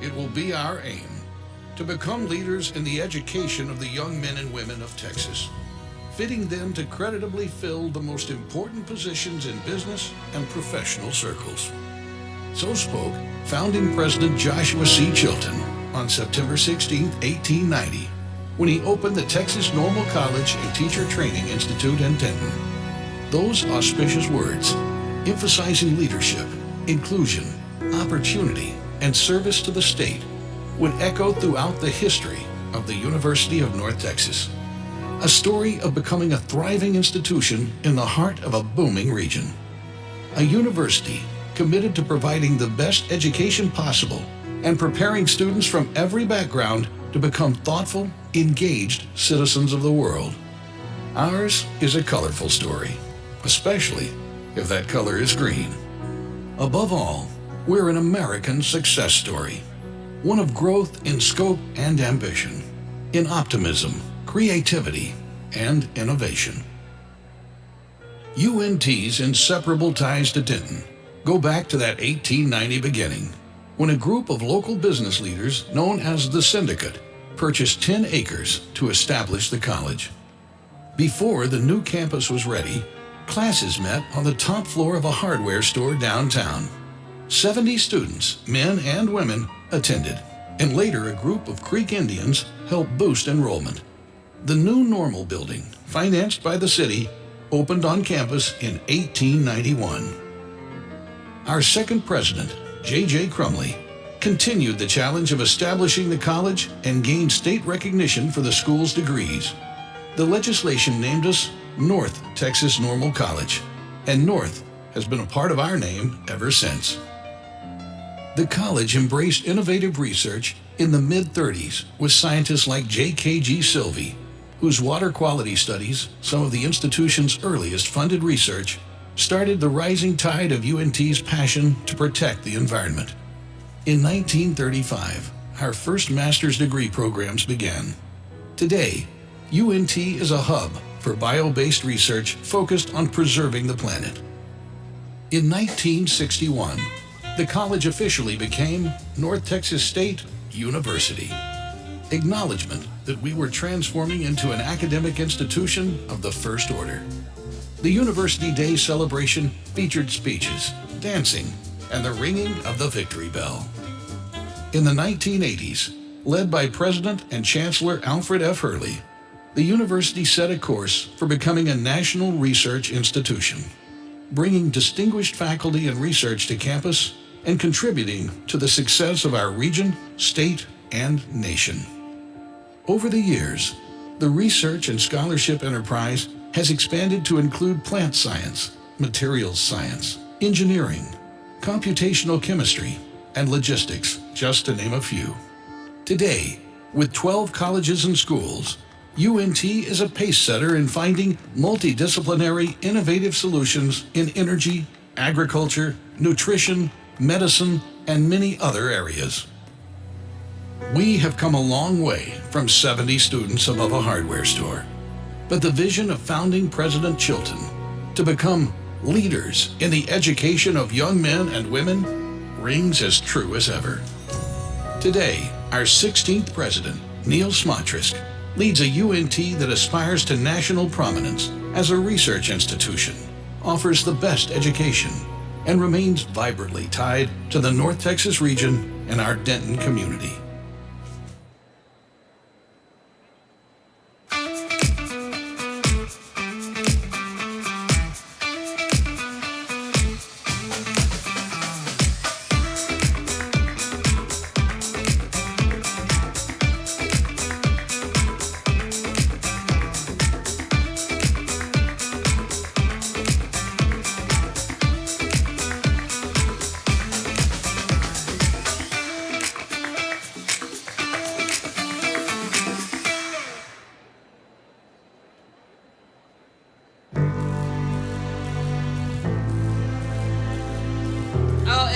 It will be our aim to become leaders in the education of the young men and women of Texas, fitting them to creditably fill the most important positions in business and professional circles. So spoke founding President Joshua C. Chilton on September 16, 1890, when he opened the Texas Normal College and Teacher Training Institute in Denton. Those auspicious words, emphasizing leadership, inclusion, opportunity, and service to the state, would echo throughout the history of the University of North Texas. A story of becoming a thriving institution in the heart of a booming region. A university committed to providing the best education possible and preparing students from every background to become thoughtful, engaged citizens of the world. Ours is a colorful story, especially if that color is green. Above all, we're an American success story, one of growth in scope and ambition, in optimism, creativity, and innovation. UNT's inseparable ties to Denton go back to that 1890 beginning, when a group of local business leaders known as the Syndicate purchased 10 acres to establish the college. Before the new campus was ready, classes met on the top floor of a hardware store downtown. 70 students, men and women, attended, and later a group of Creek Indians helped boost enrollment. The new Normal building, financed by the city, opened on campus in 1891. Our second president, J.J. Crumley, continued the challenge of establishing the college and gained state recognition for the school's degrees. The legislation named us North Texas Normal College, and North has been a part of our name ever since. The college embraced innovative research in the mid-30s with scientists like J.K.G. Silvey, whose water quality studies, some of the institution's earliest funded research, started the rising tide of UNT's passion to protect the environment. In 1935, our first master's degree programs began. Today, UNT is a hub for bio-based research focused on preserving the planet. In 1961, the college officially became North Texas State University. Acknowledgement that we were transforming into an academic institution of the first order. The University Day celebration featured speeches, dancing, and the ringing of the victory bell. In the 1980s, led by President and Chancellor Alfred F. Hurley, the university set a course for becoming a national research institution, bringing distinguished faculty and research to campus and contributing to the success of our region, state, and nation. Over the years, the research and scholarship enterprise has expanded to include plant science, materials science, engineering, computational chemistry, and logistics, just to name a few. Today, with 12 colleges and schools, UNT is a pace setter in finding multidisciplinary, innovative solutions in energy, agriculture, nutrition, medicine, and many other areas. We have come a long way from 70 students above a hardware store, but the vision of founding President Chilton to become leaders in the education of young men and women rings as true as ever. Today, our 16th president, Neil Smotrisk, leads a UNT that aspires to national prominence as a research institution, offers the best education, and remains vibrantly tied to the North Texas region and our Denton community.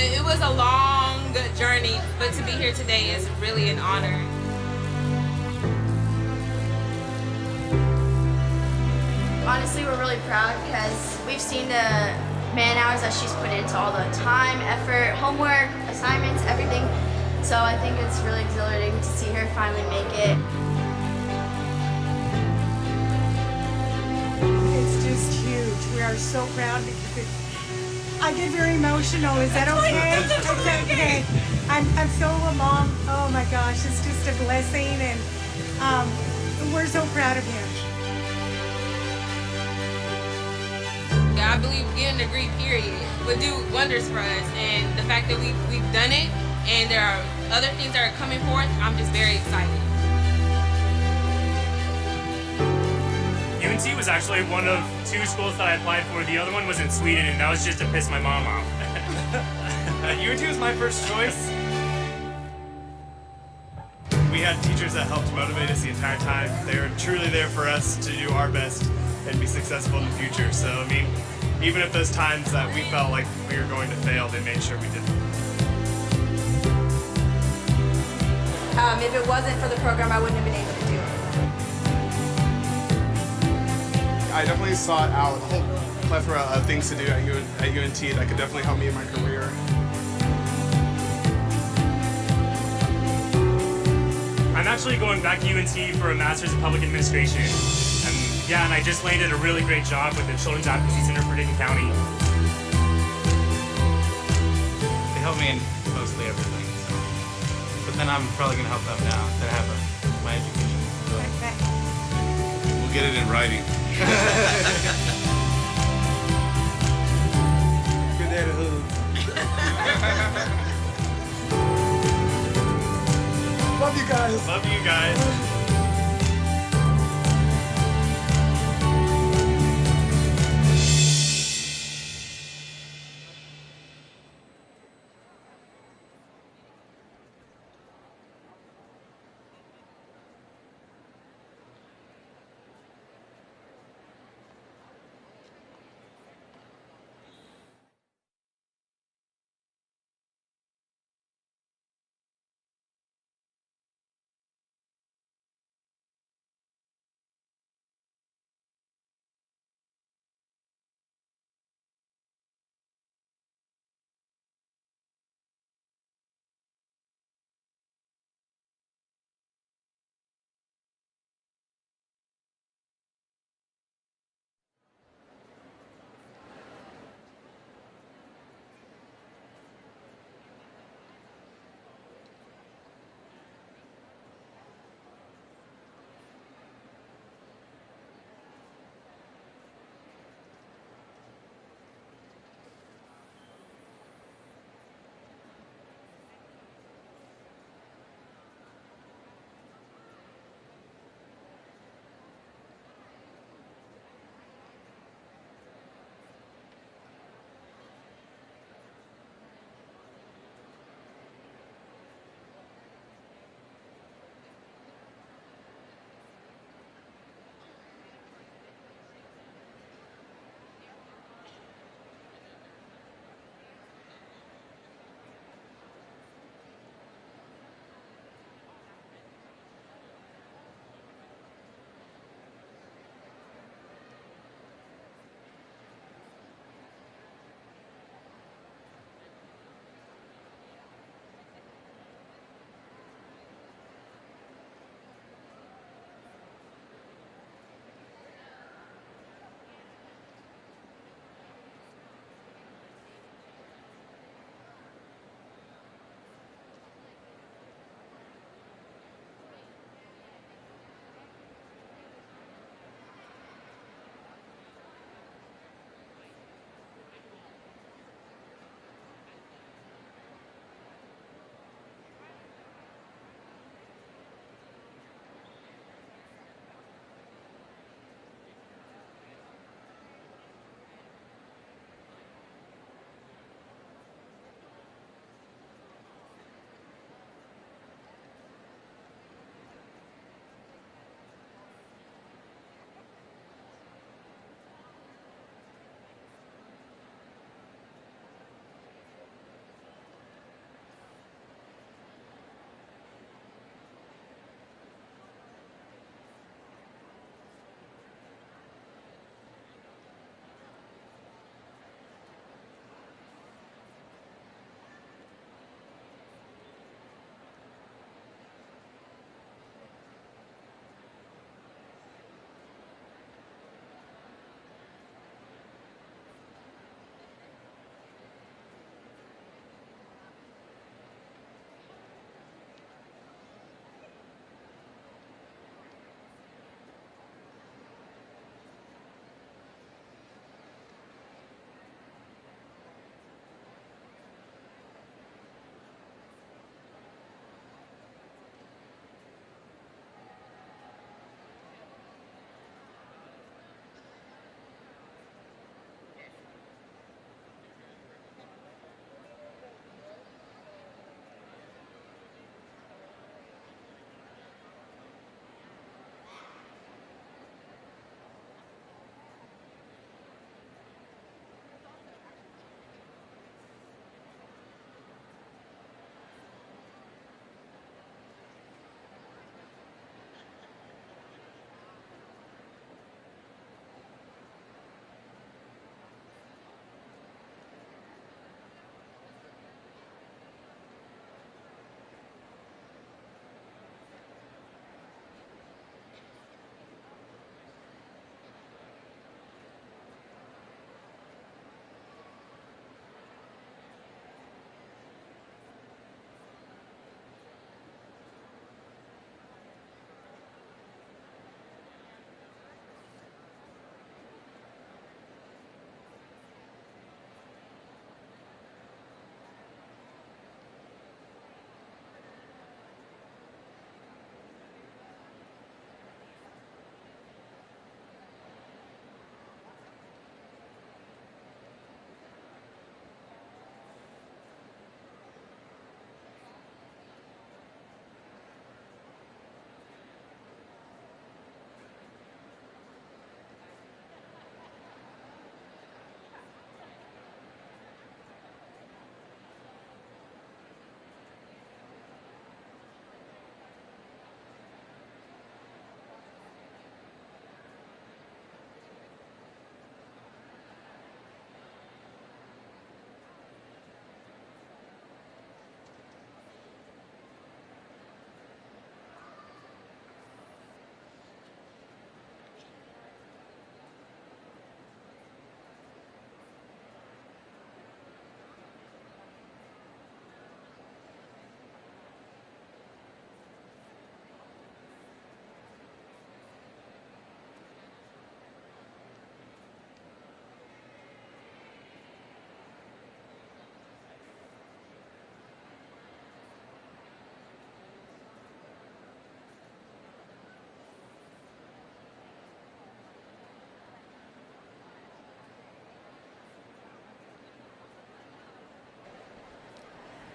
It was a long journey, but to be here today is really an honor. Honestly, we're really proud because we've seen the man hours that she's put into all the time, effort, homework, assignments, everything. So I think it's really exhilarating to see her finally make it. It's just huge. We are so proud because I get very emotional. Is that okay? Is that okay? I'm so a mom. Oh my gosh, it's just a blessing, and we're so proud of him. I believe getting a degree, period, would do wonders for us. And the fact that we've done it, and there are other things that are coming forth, I'm just very excited. UNT was actually one of 2 schools that I applied for. The other one was in Sweden, and that was just to piss my mom off. UNT was my first choice. We had teachers that helped motivate us the entire time. They were truly there for us to do our best and be successful in the future. So, I mean, even if those times that we felt like we were going to fail, they made sure we didn't. If it wasn't for the program, I wouldn't have been able to do it. I definitely sought out a whole plethora of things to do at UNT that could definitely help me in my career. I'm actually going back to UNT for a Master's in Public Administration. And I just landed a really great job with the Children's Advocacy Center for Dayton County. They help me in mostly everything. So. But then I'm probably going to help them now that I have my education. So. We'll get it in writing. Good day to hood. Love you guys. Love you guys.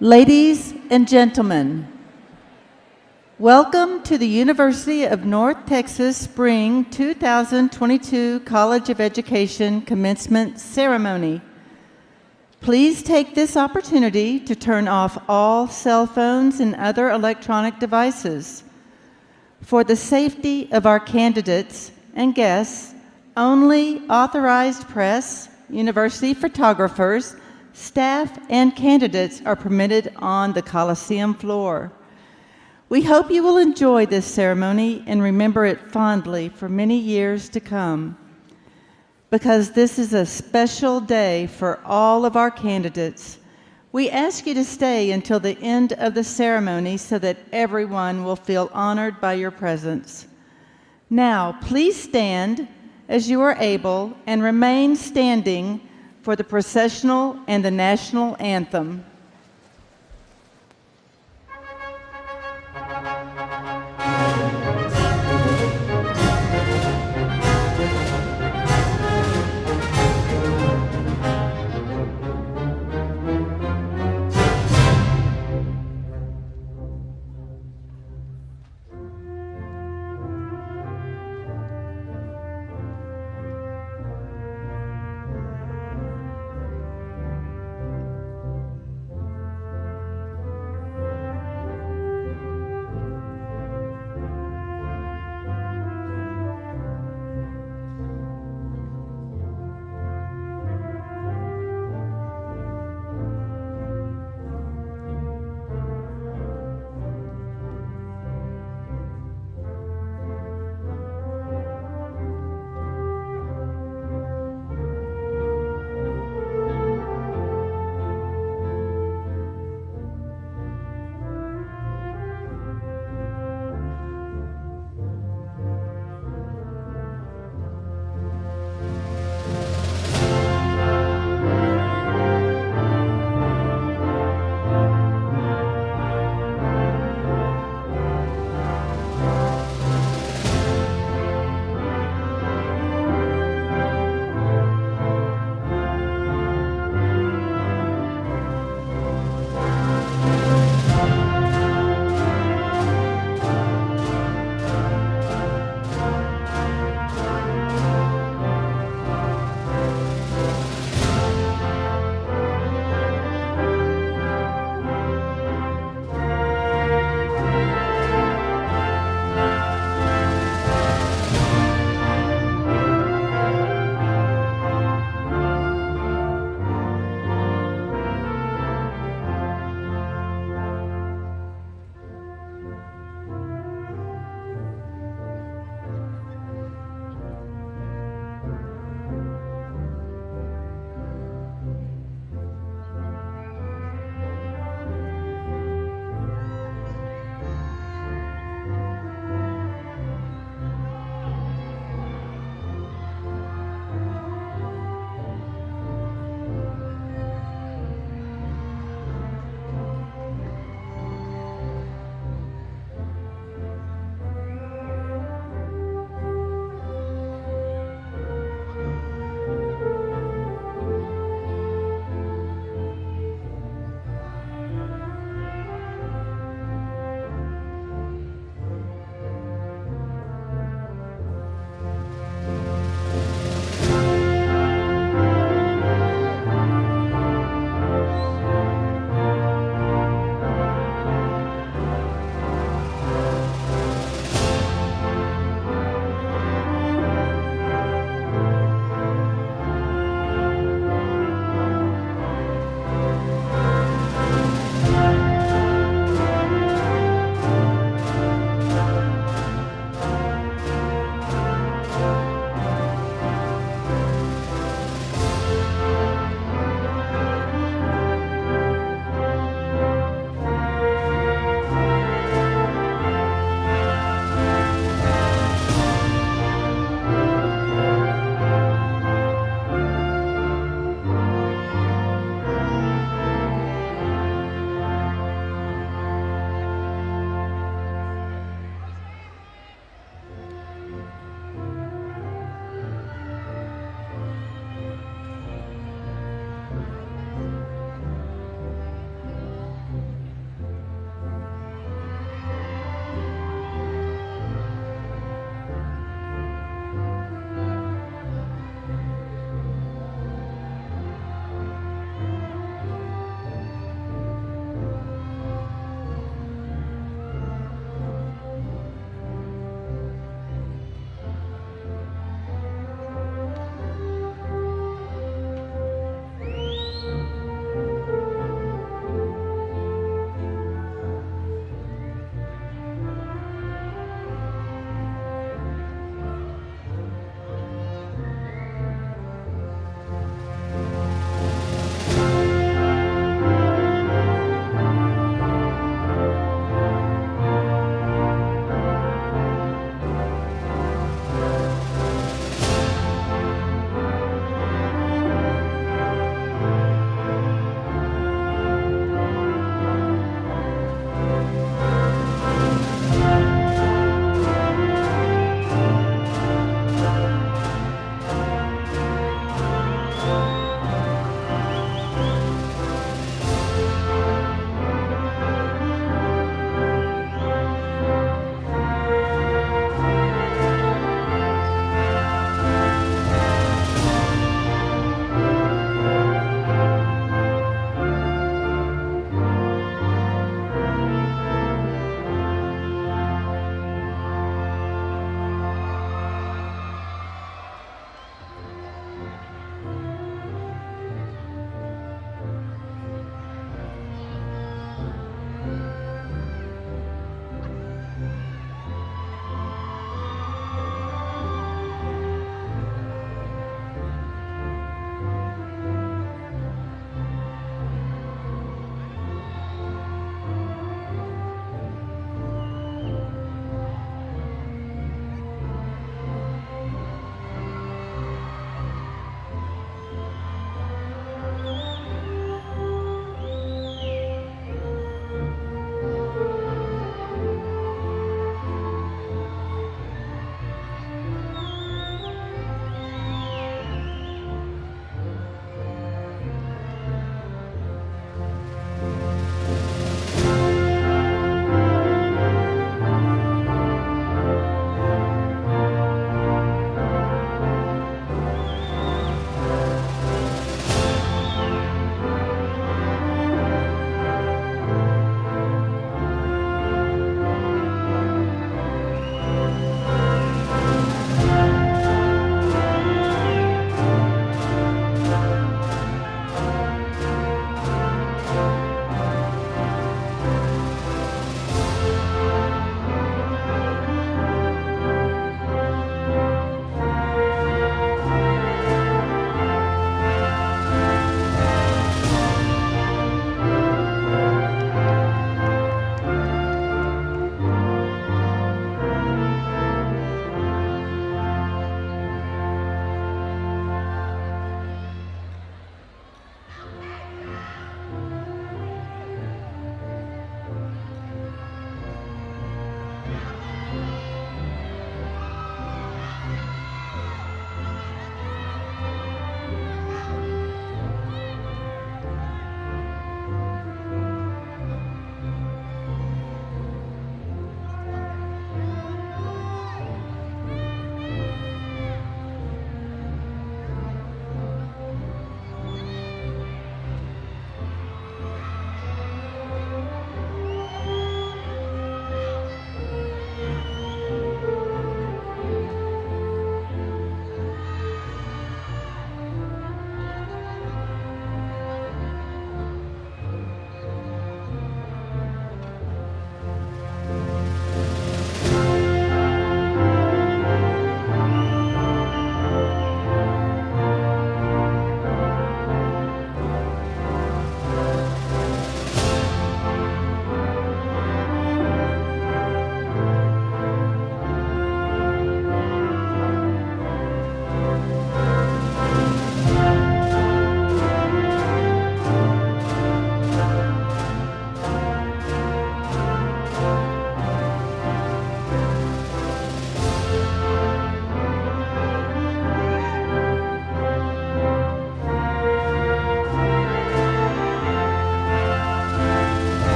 Ladies and gentlemen, welcome to the University of North Texas Spring 2022 College of Education Commencement Ceremony. Please take this opportunity to turn off all cell phones and other electronic devices. For the safety of our candidates and guests, only authorized press, university photographers, staff, and candidates are permitted on the Coliseum floor. We hope you will enjoy this ceremony and remember it fondly for many years to come. Because this is a special day for all of our candidates, we ask you to stay until the end of the ceremony so that everyone will feel honored by your presence. Now, please stand as you are able and remain standing for the processional and the national anthem.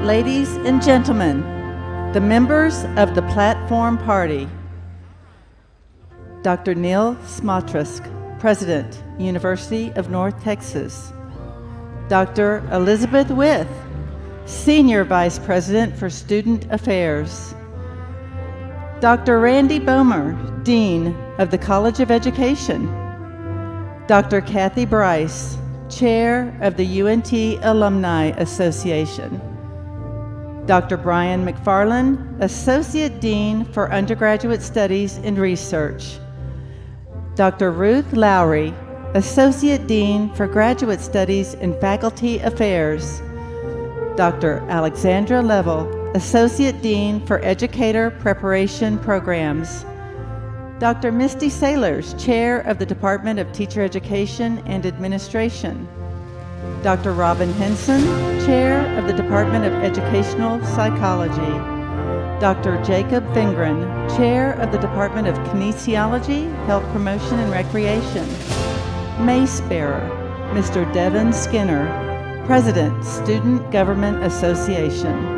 Ladies and gentlemen, the members of the Platform Party. Dr. Neil Smotrask, President, University of North Texas. Dr. Elizabeth With, Senior Vice President for Student Affairs. Dr. Randy Bomer, Dean of the College of Education. Dr. Kathy Bryce, Chair of the UNT Alumni Association. Dr. Brian McFarland, Associate Dean for Undergraduate Studies and Research. Dr. Ruth Lowry, Associate Dean for Graduate Studies and Faculty Affairs. Dr. Alexandra Level, Associate Dean for Educator Preparation Programs. Dr. Misty Sailors, Chair of the Department of Teacher Education and Administration. Dr. Robin Henson, Chair of the Department of Educational Psychology. Dr. Jacob Fingren, Chair of the Department of Kinesiology, Health Promotion and Recreation. Mace Bearer, Mr. Devin Skinner, President, Student Government Association.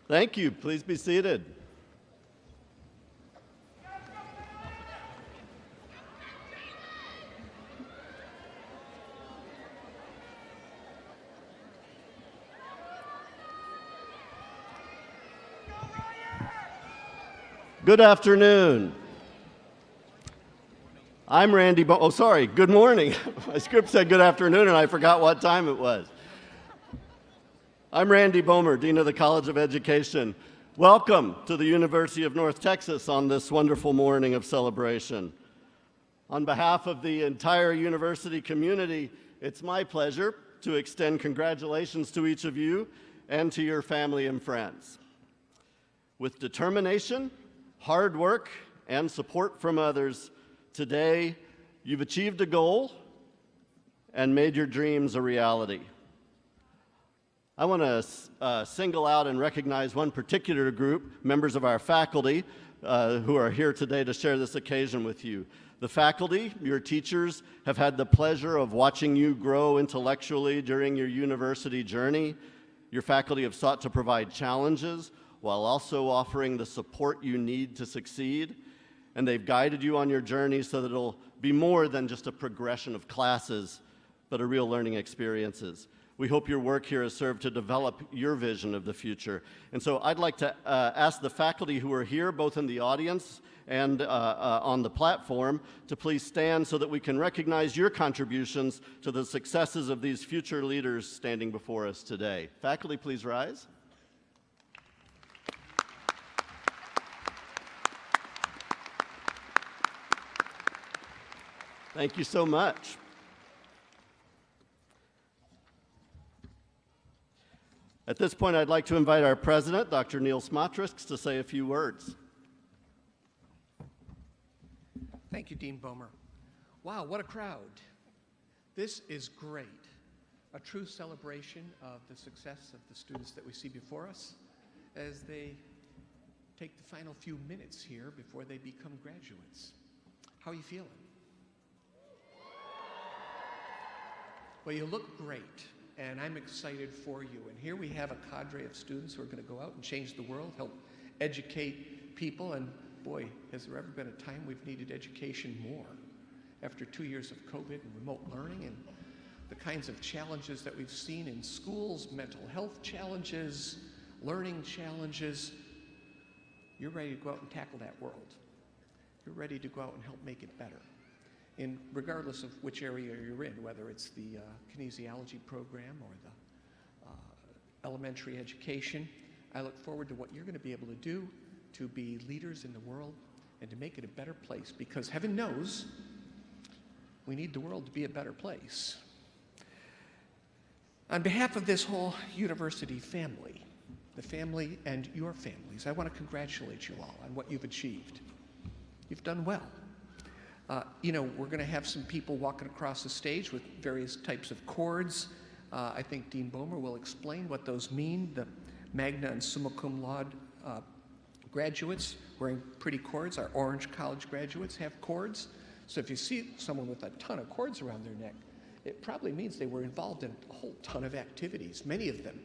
Thank you. Please be seated. Good afternoon. I'm Randy good morning. My script said good afternoon and I forgot what time it was. I'm Randy Bomer, Dean of the College of Education. Welcome to the University of North Texas on this wonderful morning of celebration. On behalf of the entire university community, it's my pleasure to extend congratulations to each of you and to your family and friends. With determination, hard work, and support from others, today you've achieved a goal and made your dreams a reality. I want to single out and recognize one particular group, members of our faculty, who are here today to share this occasion with you. The faculty, your teachers, have had the pleasure of watching you grow intellectually during your university journey. Your faculty have sought to provide challenges while also offering the support you need to succeed. And they've guided you on your journey so that it'll be more than just a progression of classes, but a real learning experiences. We hope your work here has served to develop your vision of the future. And so I'd like to ask the faculty who are here, both in the audience and on the platform, to please stand so that we can recognize your contributions to the successes of these future leaders standing before us today. Faculty, please rise. Thank you so much. At this point, I'd like to invite our president, Dr. Neil Smotrix, to say a few words. Thank you, Dean Bomer. Wow, what a crowd. This is great. A true celebration of the success of the students that we see before us as they take the final few minutes here before they become graduates. How are you feeling? Well, you look great, and I'm excited for you. And here we have a cadre of students who are going to go out and change the world, help educate people, and boy, has there ever been a time we've needed education more after 2 years of COVID and remote learning and the kinds of challenges that we've seen in schools, mental health challenges, learning challenges. You're ready to go out and tackle that world. You're ready to go out and help make it better. And regardless of which area you're in, whether it's the kinesiology program or the elementary education, I look forward to what you're going to be able to do to be leaders in the world and to make it a better place, because heaven knows we need the world to be a better place. On behalf of this whole university family, the family and your families, I want to congratulate you all on what you've achieved. You've done well. You know, we're going to have some people walking across the stage with various types of cords. I think Dean Bomer will explain what those mean. The magna and summa cum laude graduates wearing pretty cords. Our Orange College graduates have cords. So if you see someone with a ton of cords around their neck, it probably means they were involved in a whole ton of activities, many of them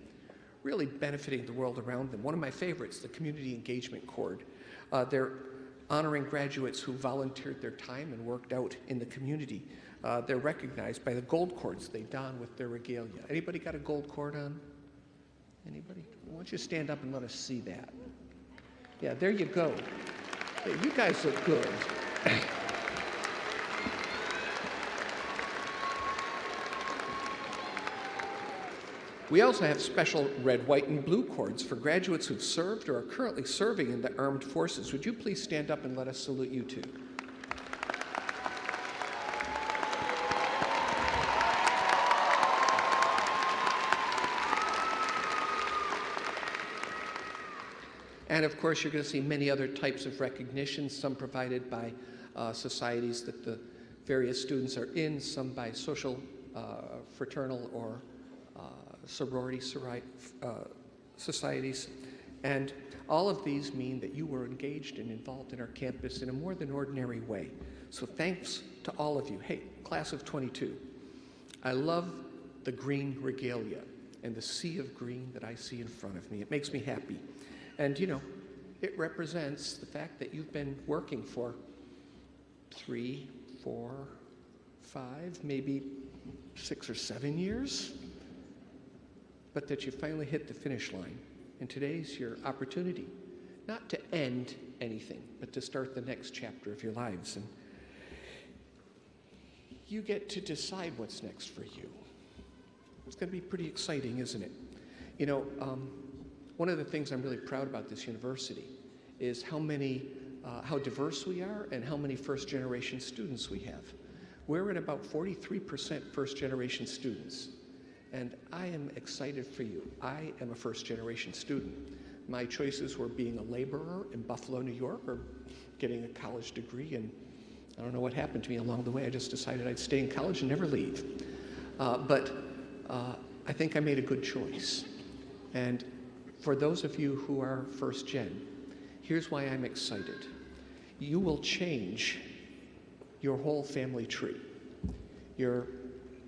really benefiting the world around them. One of my favorites, the community engagement cord. They're honoring graduates who volunteered their time and worked out in the community. They're recognized by the gold cords they don with their regalia. Anybody got a gold cord on? Anybody? Why don't you stand up and let us see that? Yeah, there you go. Hey, you guys look good. We also have special red, white, and blue cords for graduates who've served or are currently serving in the armed forces. Would you please stand up and let us salute you too? And of course, you're going to see many other types of recognitions, some provided by societies that the various students are in, some by social, fraternal, or sorority societies. And all of these mean that you were engaged and involved in our campus in a more than ordinary way. So thanks to all of you. Hey, class of 22, I love the green regalia and the sea of green that I see in front of me. It makes me happy. And you know, it represents the fact that you've been working for 3, 4, 5, maybe 6 or 7 years, but that you finally hit the finish line. And today's your opportunity, not to end anything, but to start the next chapter of your lives. And you get to decide what's next for you. It's going to be pretty exciting, isn't it? You know, one of the things I'm really proud about this university is how diverse we are and how many first-generation students we have. We're at about 43% first-generation students. And I am excited for you. I am a first-generation student. My choices were being a laborer in Buffalo, New York, or getting a college degree, and I don't know what happened to me along the way. I just decided I'd stay in college and never leave. But I think I made a good choice. And for those of you who are first gen, here's why I'm excited. You will change your whole family tree. Your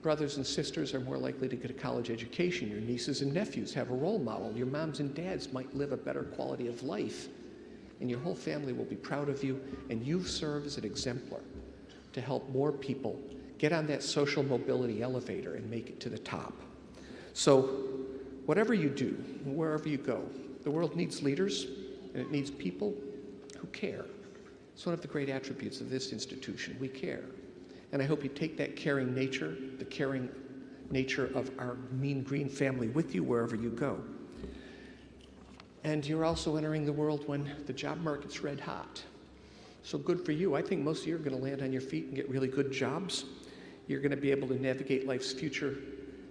brothers and sisters are more likely to get a college education. Your nieces and nephews have a role model. Your moms and dads might live a better quality of life. And your whole family will be proud of you, and you serve as an exemplar to help more people get on that social mobility elevator and make it to the top. So whatever you do, wherever you go, the world needs leaders, and it needs people who care. It's one of the great attributes of this institution. We care. And I hope you take that caring nature, the caring nature of our Mean Green family with you wherever you go. And you're also entering the world when the job market's red hot. So good for you. I think most of you are going to land on your feet and get really good jobs. You're going to be able to navigate life's future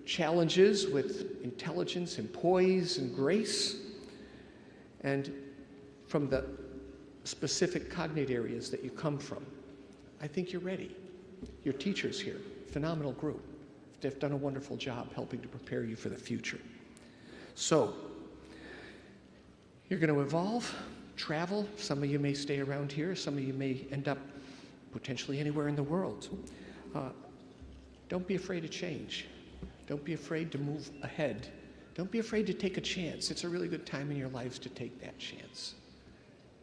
challenges with intelligence and poise and grace. And from the specific cognate areas that you come from, I think you're ready. Your teachers here, phenomenal group. They've done a wonderful job helping to prepare you for the future. So, you're going to evolve, travel. Some of you may stay around here. Some of you may end up potentially anywhere in the world. Don't be afraid to change. Don't be afraid to move ahead. Don't be afraid to take a chance. It's a really good time in your lives to take that chance.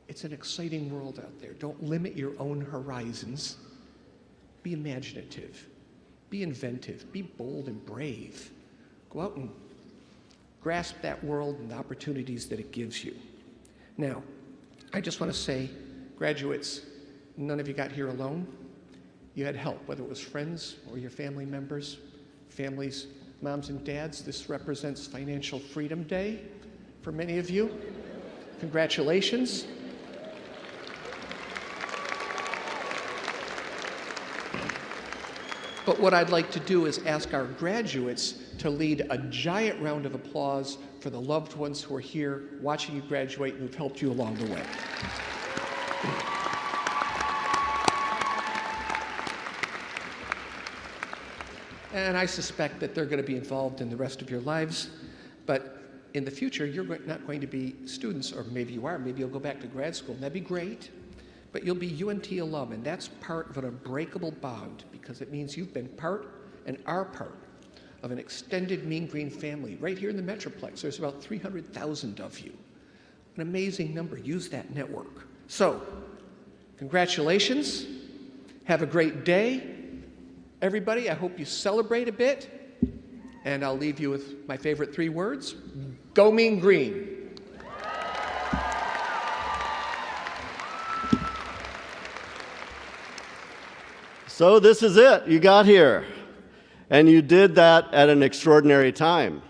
It's an exciting world out there. Don't limit your own horizons. Be imaginative. Be inventive. Be bold and brave. Go out and grasp that world and the opportunities that it gives you. Now, I just want to say, graduates, none of you got here alone. You had help, whether it was friends or your family members, families, moms and dads. This represents Financial Freedom Day for many of you. Congratulations. But what I'd like to do is ask our graduates to lead a giant round of applause for the loved ones who are here watching you graduate and who've helped you along the way. And I suspect that they're going to be involved in the rest of your lives, but in the future, you're not going to be students, or maybe you are, maybe you'll go back to grad school, and that'd be great. But you'll be UNT alum, and that's part of an unbreakable bond because it means you've been part and are part of an extended Mean Green family right here in the Metroplex. There's about 300,000 of you. An amazing number. Use that network. So, congratulations. Have a great day. Everybody, I hope you celebrate a bit. And I'll leave you with my favorite 3 words. Go Mean Green. So this is it. You got here. And you did that at an extraordinary time.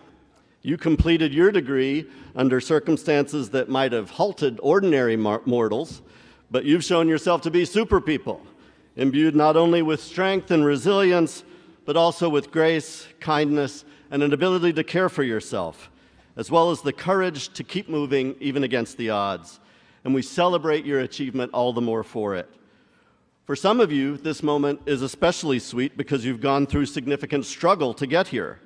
You completed your degree under circumstances that might have halted ordinary mortals, but you've shown yourself to be super people, imbued not only with strength and resilience, but also with grace, kindness, and an ability to care for yourself, as well as the courage to keep moving even against the odds. And we celebrate your achievement all the more for it. For some of you, this moment is especially sweet because you've gone through significant struggle to get here.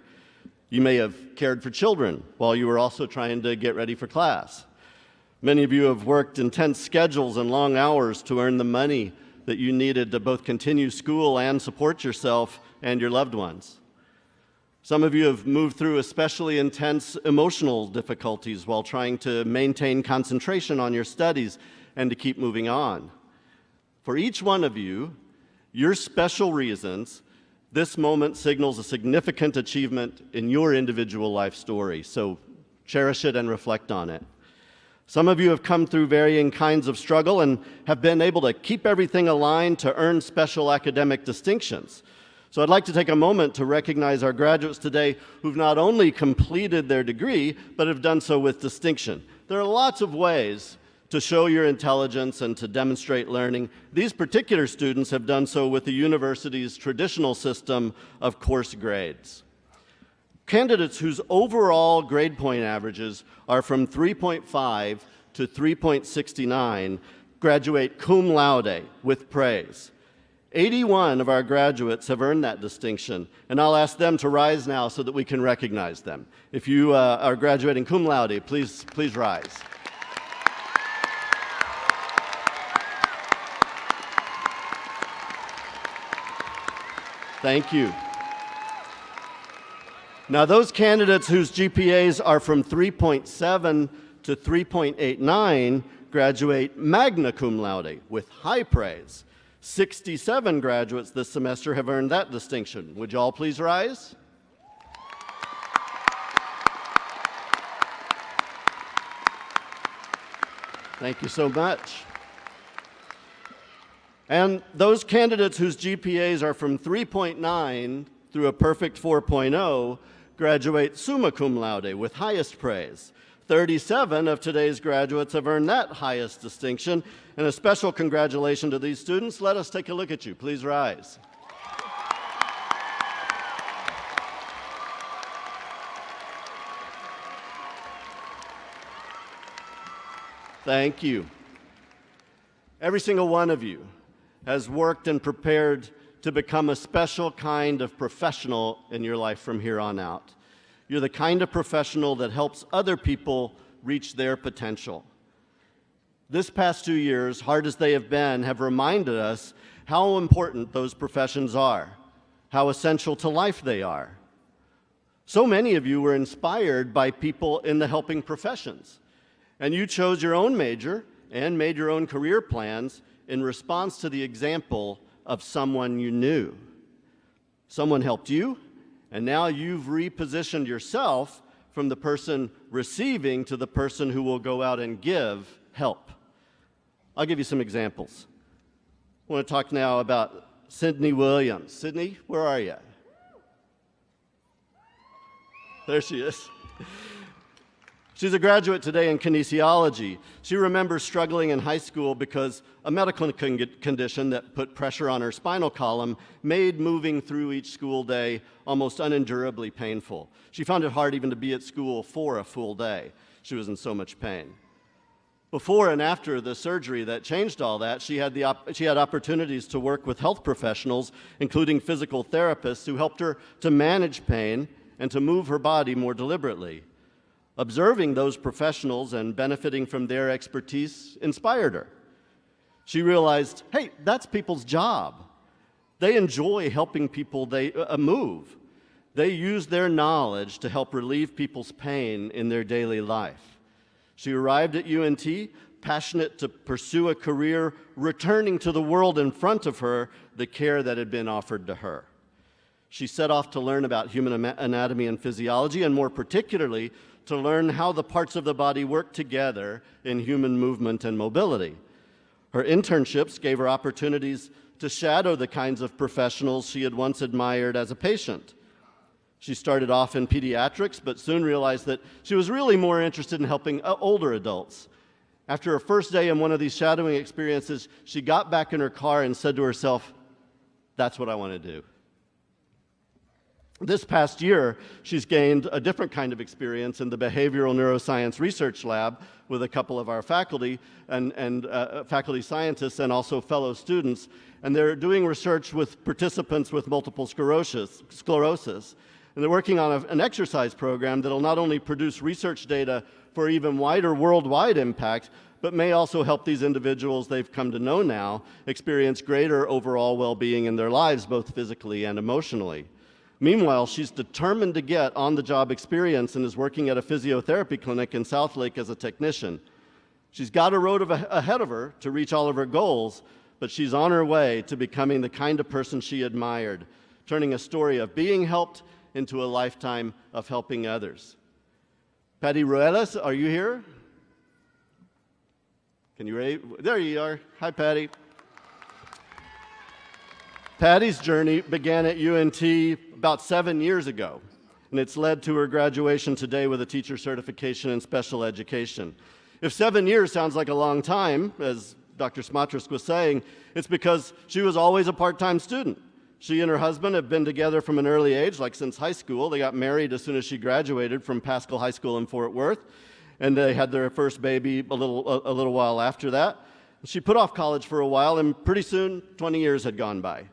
You may have cared for children while you were also trying to get ready for class. Many of you have worked intense schedules and long hours to earn the money that you needed to both continue school and support yourself and your loved ones. Some of you have moved through especially intense emotional difficulties while trying to maintain concentration on your studies and to keep moving on. For each one of you, your special reasons, this moment signals a significant achievement in your individual life story, so cherish it and reflect on it. Some of you have come through varying kinds of struggle and have been able to keep everything aligned to earn special academic distinctions. So I'd like to take a moment to recognize our graduates today who've not only completed their degree, but have done so with distinction. There are lots of ways to show your intelligence and to demonstrate learning. These particular students have done so with the university's traditional system of course grades. Candidates whose overall grade point averages are from 3.5 to 3.69 graduate cum laude with praise. 81 of our graduates have earned that distinction, and I'll ask them to rise now so that we can recognize them. If you are graduating cum laude, please rise. Thank you. Now, those candidates whose GPAs are from 3.7 to 3.89 graduate magna cum laude with high praise. 67 graduates this semester have earned that distinction. Would you all please rise? Thank you so much. And those candidates whose GPAs are from 3.9 through a perfect 4.0 graduate summa cum laude with highest praise. 37 of today's graduates have earned that highest distinction, and a special congratulations to these students. Let us take a look at you. Please rise. Thank you. Every single one of you has worked and prepared to become a special kind of professional in your life from here on out. You're the kind of professional that helps other people reach their potential. This past 2 years, hard as they have been, have reminded us how important those professions are, how essential to life they are. So many of you were inspired by people in the helping professions, and you chose your own major and made your own career plans in response to the example of someone you knew. Someone helped you, and now you've repositioned yourself from the person receiving to the person who will go out and give help. I'll give you some examples. I want to talk now about Sydney Williams. Sydney, where are you? There she is. She's a graduate today in kinesiology. She remembers struggling in high school because a medical condition that put pressure on her spinal column made moving through each school day almost unendurably painful. She found it hard even to be at school for a full day. She was in so much pain. Before and after the surgery that changed all that, she had opportunities to work with health professionals, including physical therapists, who helped her to manage pain and to move her body more deliberately. Observing those professionals and benefiting from their expertise inspired her. She realized, hey, that's people's job. They enjoy helping people move. They use their knowledge to help relieve people's pain in their daily life. She arrived at UNT, passionate to pursue a career, returning to the world in front of her the care that had been offered to her. She set off to learn about human anatomy and physiology, and more particularly, to learn how the parts of the body work together in human movement and mobility. Her internships gave her opportunities to shadow the kinds of professionals she had once admired as a patient. She started off in pediatrics, but soon realized that she was really more interested in helping older adults. After her first day in one of these shadowing experiences, she got back in her car and said to herself, "That's what I want to do." This past year, she's gained a different kind of experience in the Behavioral Neuroscience Research Lab with a couple of our faculty and faculty scientists and also fellow students. And they're doing research with participants with multiple sclerosis. And they're working on an exercise program that'll not only produce research data for even wider worldwide impact, but may also help these individuals they've come to know now experience greater overall well-being in their lives, both physically and emotionally. Meanwhile, she's determined to get on-the-job experience and is working at a physiotherapy clinic in Southlake as a technician. She's got a road ahead of her to reach all of her goals, but she's on her way to becoming the kind of person she admired, turning a story of being helped into a lifetime of helping others. Patty Ruelas, are you here? Can you raise? There you are. Hi, Patty. Patty's journey began at UNT about 7 years ago, and it's led to her graduation today with a teacher certification in special education. If 7 years sounds like a long time, as Dr. Smatras was saying, it's because she was always a part-time student. She and her husband have been together from an early age, like since high school. They got married as soon as she graduated from Pascal High School in Fort Worth, and they had their first baby a little while after that. She put off college for a while, and pretty soon, 20 years had gone by.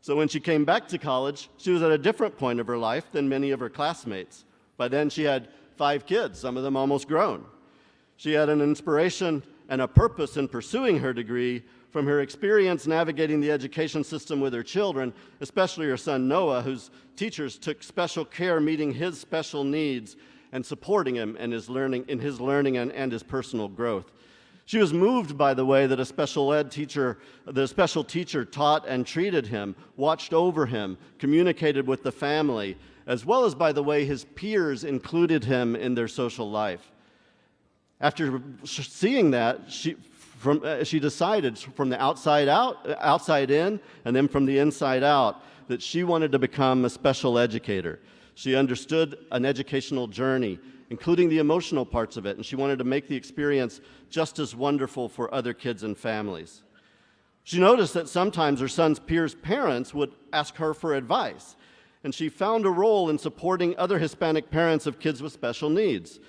So when she came back to college, she was at a different point of her life than many of her classmates. By then, she had 5 kids, some of them almost grown. She had an inspiration and a purpose in pursuing her degree from her experience navigating the education system with her children, especially her son Noah, whose teachers took special care meeting his special needs and supporting him in his learning and his personal growth. She was moved by the way that the special teacher taught and treated him, watched over him, communicated with the family, as well as by the way his peers included him in their social life. After seeing that, she decided from the outside in, and then from the inside out, that she wanted to become a special educator. She understood an educational journey, including the emotional parts of it, and she wanted to make the experience just as wonderful for other kids and families. She noticed that sometimes her son's peers' parents would ask her for advice, and she found a role in supporting other Hispanic parents of kids with special needs.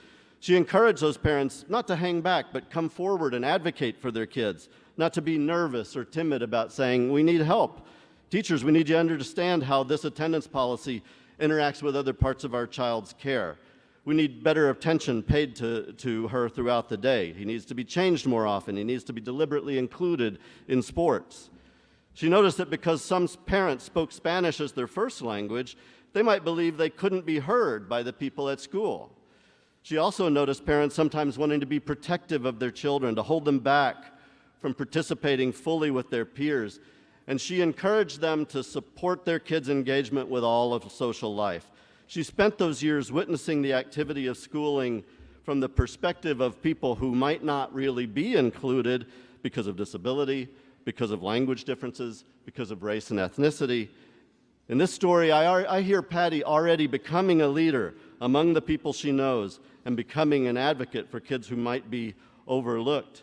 She encouraged those parents not to hang back, but come forward and advocate for their kids, not to be nervous or timid about saying, we need help. Teachers, we need you to understand how this attendance policy interacts with other parts of our child's care. We need better attention paid to her throughout the day. He needs to be changed more often. He needs to be deliberately included in sports. She noticed that because some parents spoke Spanish as their first language, they might believe they couldn't be heard by the people at school. She also noticed parents sometimes wanting to be protective of their children, to hold them back from participating fully with their peers. And she encouraged them to support their kids' engagement with all of social life. She spent those years witnessing the activity of schooling from the perspective of people who might not really be included because of disability, because of language differences, because of race and ethnicity. In this story, I hear Patty already becoming a leader among the people she knows and becoming an advocate for kids who might be overlooked.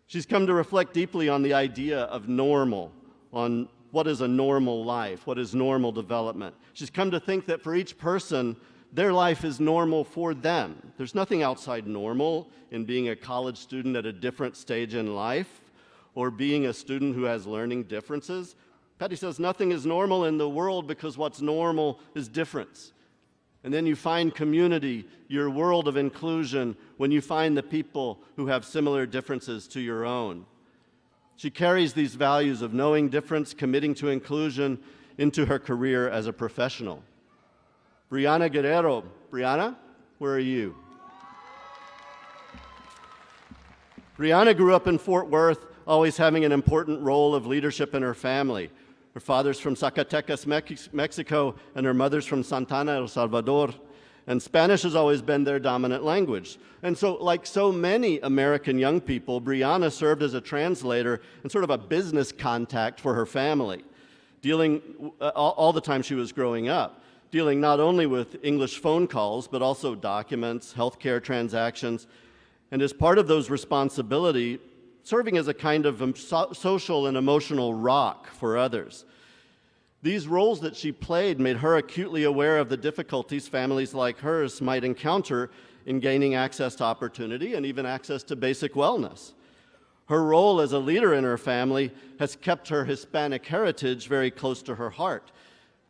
She's come to reflect deeply on the idea of normal, on what is a normal life, what is normal development. She's come to think that for each person, their life is normal for them. There's nothing outside normal in being a college student at a different stage in life or being a student who has learning differences. Patty says nothing is normal in the world because what's normal is difference. And then you find community, your world of inclusion, when you find the people who have similar differences to your own. She carries these values of knowing difference, committing to inclusion, into her career as a professional. Brianna Guerrero. Brianna, where are you? Brianna grew up in Fort Worth, always having an important role of leadership in her family. Her father's from Zacatecas, Mexico, and her mother's from Santana, El Salvador. And Spanish has always been their dominant language. And so, like so many American young people, Brianna served as a translator and sort of a business contact for her family, dealing all the time she was growing up, dealing not only with English phone calls, but also documents, healthcare transactions, and as part of those responsibilities, serving as a kind of social and emotional rock for others. These roles that she played made her acutely aware of the difficulties families like hers might encounter in gaining access to opportunity and even access to basic wellness. Her role as a leader in her family has kept her Hispanic heritage very close to her heart,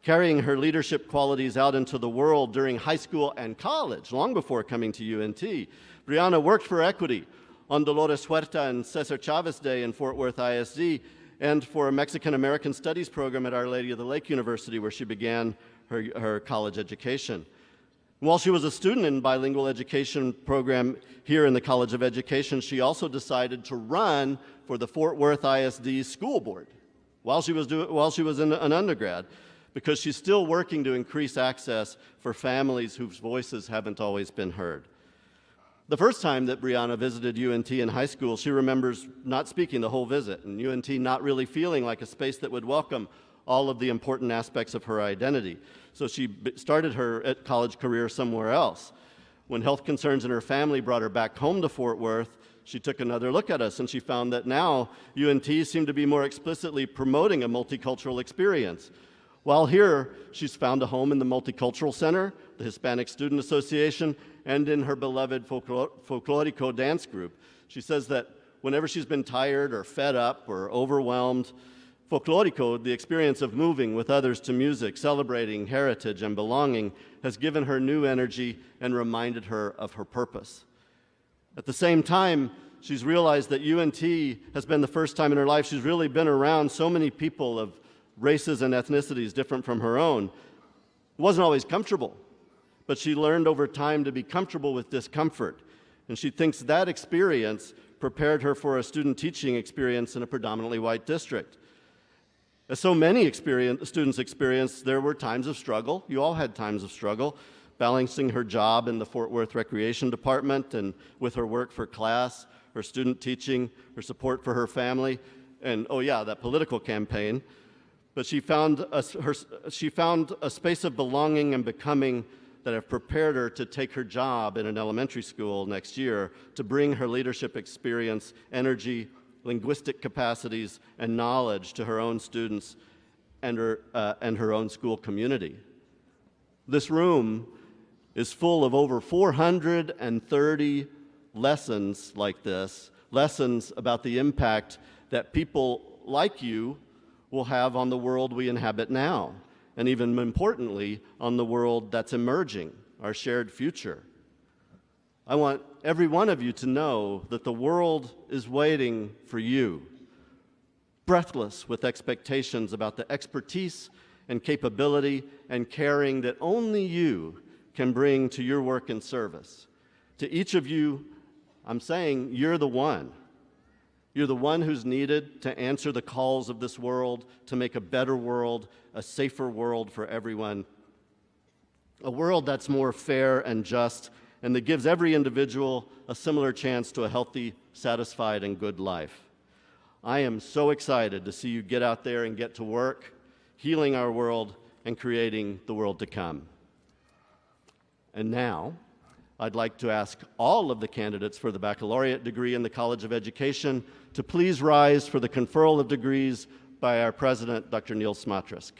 carrying her leadership qualities out into the world during high school and college, long before coming to UNT. Brianna worked for equity on Dolores Huerta and Cesar Chavez Day in Fort Worth ISD, and for a Mexican-American Studies program at Our Lady of the Lake University, where she began her college education. While she was a student in bilingual education program here in the College of Education, she also decided to run for the Fort Worth ISD school board while she was an undergrad, because she's still working to increase access for families whose voices haven't always been heard. The first time that Brianna visited UNT in high school, she remembers not speaking the whole visit, and UNT not really feeling like a space that would welcome all of the important aspects of her identity. So she started her college career somewhere else. When health concerns in her family brought her back home to Fort Worth, she took another look at us, and she found that now UNT seemed to be more explicitly promoting a multicultural experience. While here, she's found a home in the Multicultural Center, the Hispanic Student Association, and in her beloved Folklorico dance group. She says that whenever she's been tired or fed up or overwhelmed, Folklorico, the experience of moving with others to music, celebrating heritage and belonging, has given her new energy and reminded her of her purpose. At the same time, she's realized that UNT has been the first time in her life she's really been around so many people of races and ethnicities different from her own. It wasn't always comfortable, but she learned over time to be comfortable with discomfort, and she thinks that experience prepared her for a student teaching experience in a predominantly white district. As so many students experience, there were times of struggle. You all had times of struggle, balancing her job in the Fort Worth Recreation Department and with her work for class, her student teaching, her support for her family, and oh yeah, that political campaign. But she found a space of belonging and becoming that have prepared her to take her job in an elementary school next year to bring her leadership experience, energy, linguistic capacities, and knowledge to her own students and her own school community. This room is full of over 430 lessons like this, lessons about the impact that people like you will have on the world we inhabit now, and even importantly, on the world that's emerging, our shared future. I want every one of you to know that the world is waiting for you, breathless with expectations about the expertise and capability and caring that only you can bring to your work and service. To each of you, I'm saying you're the one. You're the one who's needed to answer the calls of this world, to make a better world, a safer world for everyone, a world that's more fair and just, and that gives every individual a similar chance to a healthy, satisfied, and good life. I am so excited to see you get out there and get to work, healing our world and creating the world to come. And now, I'd like to ask all of the candidates for the baccalaureate degree in the College of Education to please rise for the conferral of degrees by our president, Dr. Neil Smatrisk.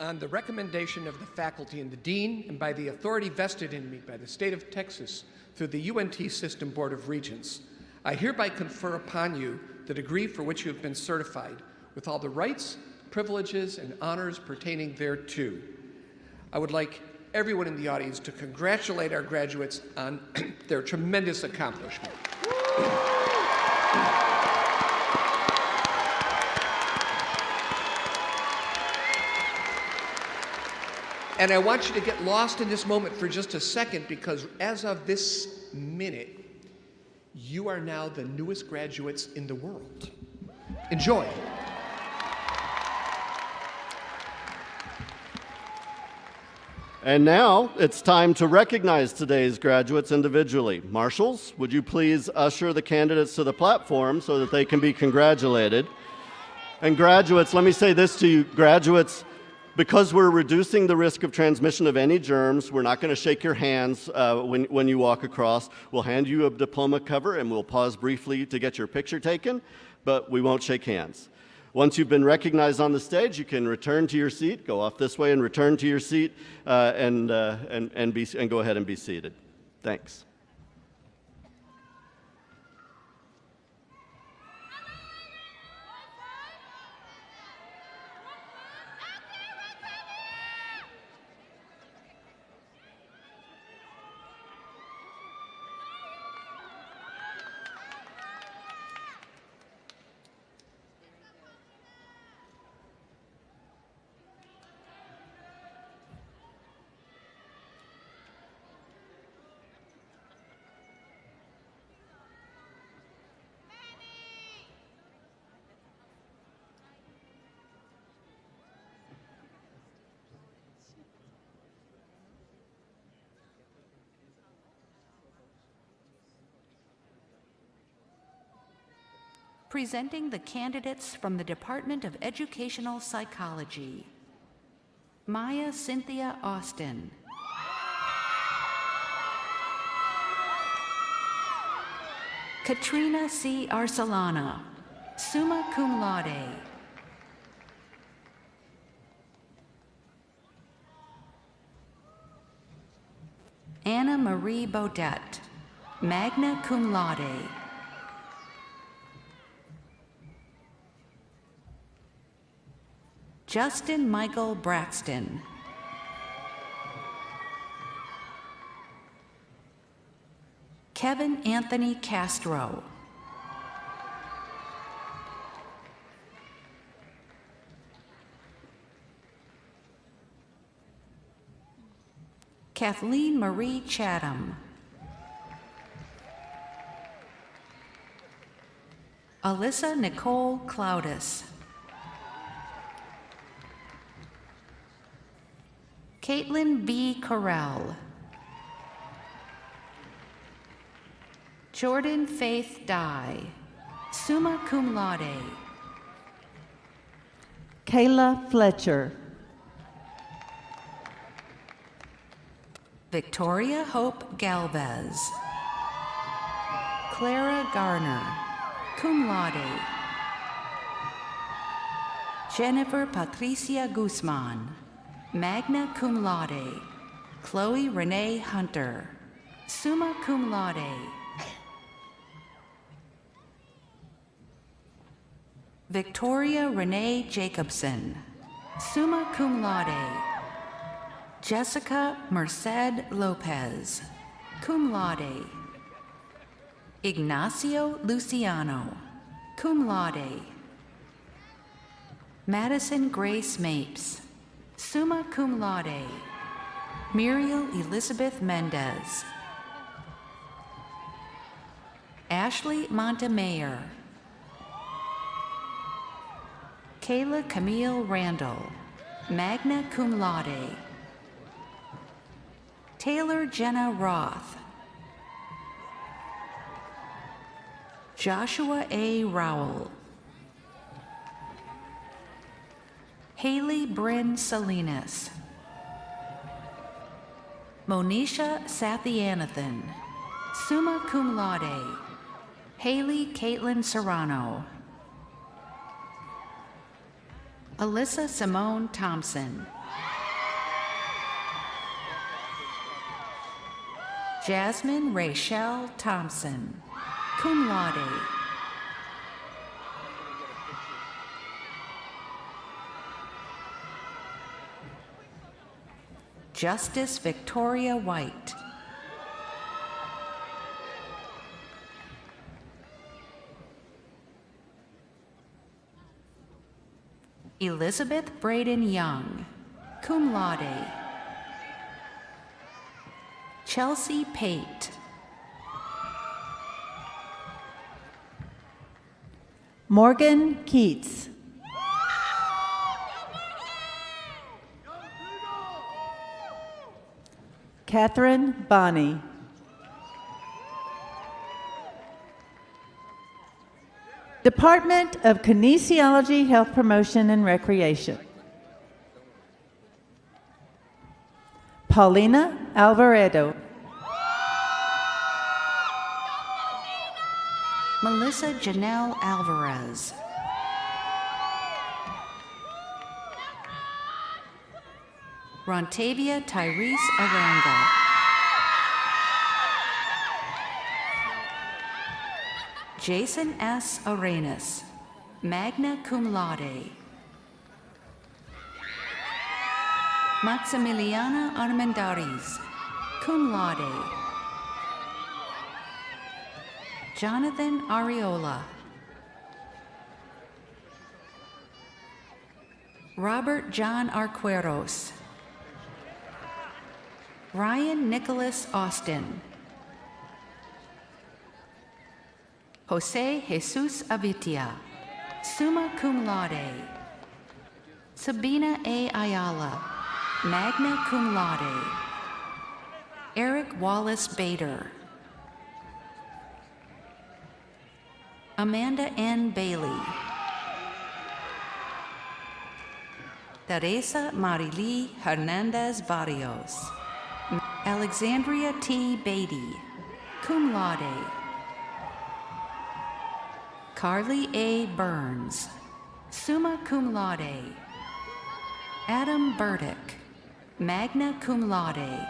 On the recommendation of the faculty and the dean, and by the authority vested in me by the state of Texas through the UNT System Board of Regents, I hereby confer upon you the degree for which you have been certified, with all the rights, privileges, and honors pertaining thereto. I would like everyone in the audience to congratulate our graduates on their tremendous accomplishment. And I want you to get lost in this moment for just a second, because as of this minute, you are now the newest graduates in the world. Enjoy. And now it's time to recognize today's graduates individually. Marshals, would you please usher the candidates to the platform so that they can be congratulated? And graduates, let me say this to you, graduates, because we're reducing the risk of transmission of any germs, we're not going to shake your hands when you walk across. We'll hand you a diploma cover and we'll pause briefly to get your picture taken, but we won't shake hands. Once you've been recognized on the stage, you can return to your seat, go off this way and return to your seat, and go ahead and be seated. Thanks. Presenting the candidates from the Department of Educational Psychology. Maya Cynthia Austin. Katrina C. Arcelana, summa cum laude. Anna Marie Baudet, magna cum laude. Justin Michael Braxton. Kevin Anthony Castro. Kathleen Marie Chatham. Alyssa Nicole Cloudis. Caitlin B. Corral. Jordan Faith Dye, summa cum laude. Kayla Fletcher. Victoria Hope Galvez. Clara Garner, cum laude. Jennifer Patricia Guzman, magna cum laude. Chloe Renee Hunter, summa cum laude. Victoria Renee Jacobson, summa cum laude. Jessica Merced Lopez, cum laude. Ignacio Luciano, cum laude. Madison Grace Mapes, summa cum laude. Muriel Elizabeth Mendez. Ashley Montemayor. Kayla Camille Randall, magna cum laude. Taylor Jenna Roth. Joshua A. Rowell. Haley Bryn Salinas. Monisha Sathianathan, summa cum laude. Haley Caitlin Serrano. Alyssa Simone Thompson. Jasmine Rachelle Thompson, cum laude. Justice Victoria White. Elizabeth Braden Young, cum laude. Chelsea Pate. Morgan Keats. Catherine Bonney. Department of Kinesiology, Health Promotion, and Recreation. Paulina Alvaredo. Melissa Janelle Alvarez. Rontavia Tyrese Aranga. Jason S. Arenas, magna cum laude. Maximiliana Armendariz, cum laude. Jonathan Ariola. Robert John Arqueros. Ryan Nicholas Austin. Jose Jesus Avitia, summa cum laude. Sabina A. Ayala, magna cum laude. Eric Wallace Bader. Amanda N. Bailey. Teresa Marily Hernandez Barrios. Alexandria T. Beatty, cum laude. Carly A. Burns, summa cum laude. Adam Burdick, magna cum laude.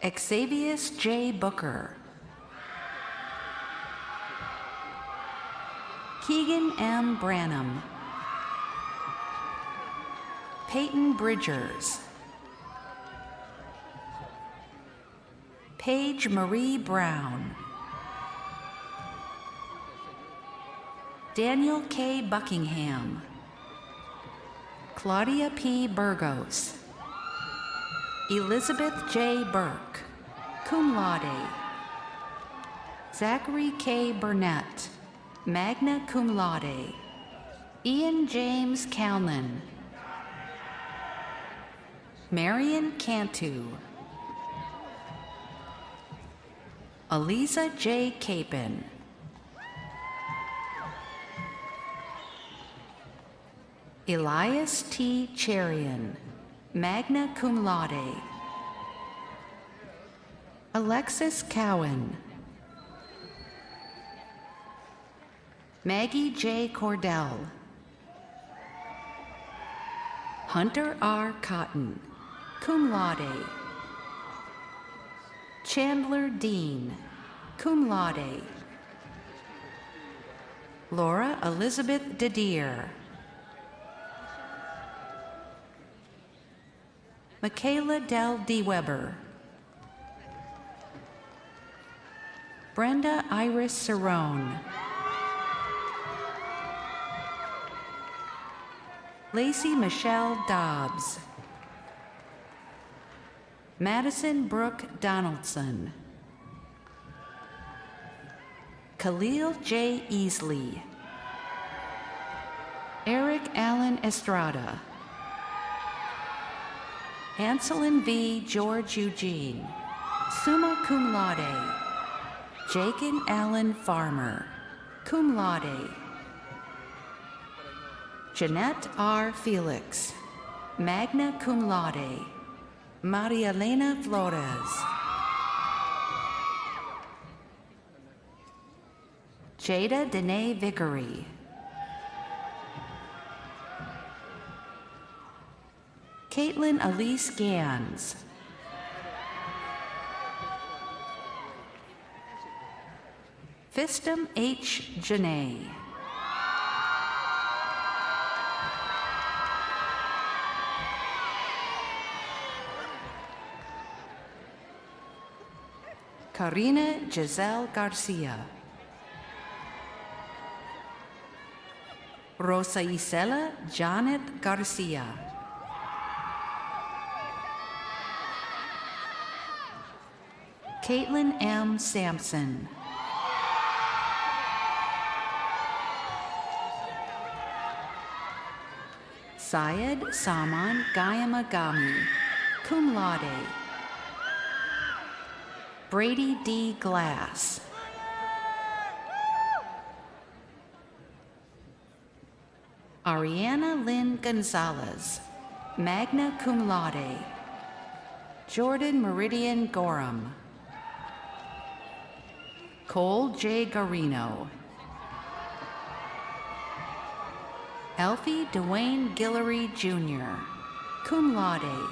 Xavius J. Booker. Keegan M. Branham. Peyton Bridgers. Paige Marie Brown. Daniel K. Buckingham. Claudia P. Burgos. Elizabeth J. Burke, cum laude. Zachary K. Burnett, magna cum laude. Ian James Calnan. Marion Cantu. Eliza J. Capon. Elias T. Cherian, magna cum laude. Alexis Cowan. Maggie J. Cordell. Hunter R. Cotton, cum laude. Chandler Dean, cum laude. Laura Elizabeth DeDeer. Michaela Del DeWeber. Brenda Iris Cerrone. Lacey Michelle Dobbs. Madison Brooke Donaldson. Khalil J. Easley. Eric Allen Estrada. Anselin V. George Eugene, summa cum laude. Jakin Allen Farmer, cum laude. Jeanette R. Felix, magna cum laude. Maria Elena Flores. Jada Dene Vickery. Caitlin Elise Gans. Fistum H. Janae. Karina Giselle Garcia. Rosa Isela Janet Garcia. Caitlin M. Sampson. Syed Saman Gayamagami, cum laude. Brady D. Glass. Ariana Lynn Gonzalez, magna cum laude. Jordan Meridian Gorham. Cole J. Garino. Alfie Dwayne Guillory Jr., cum laude.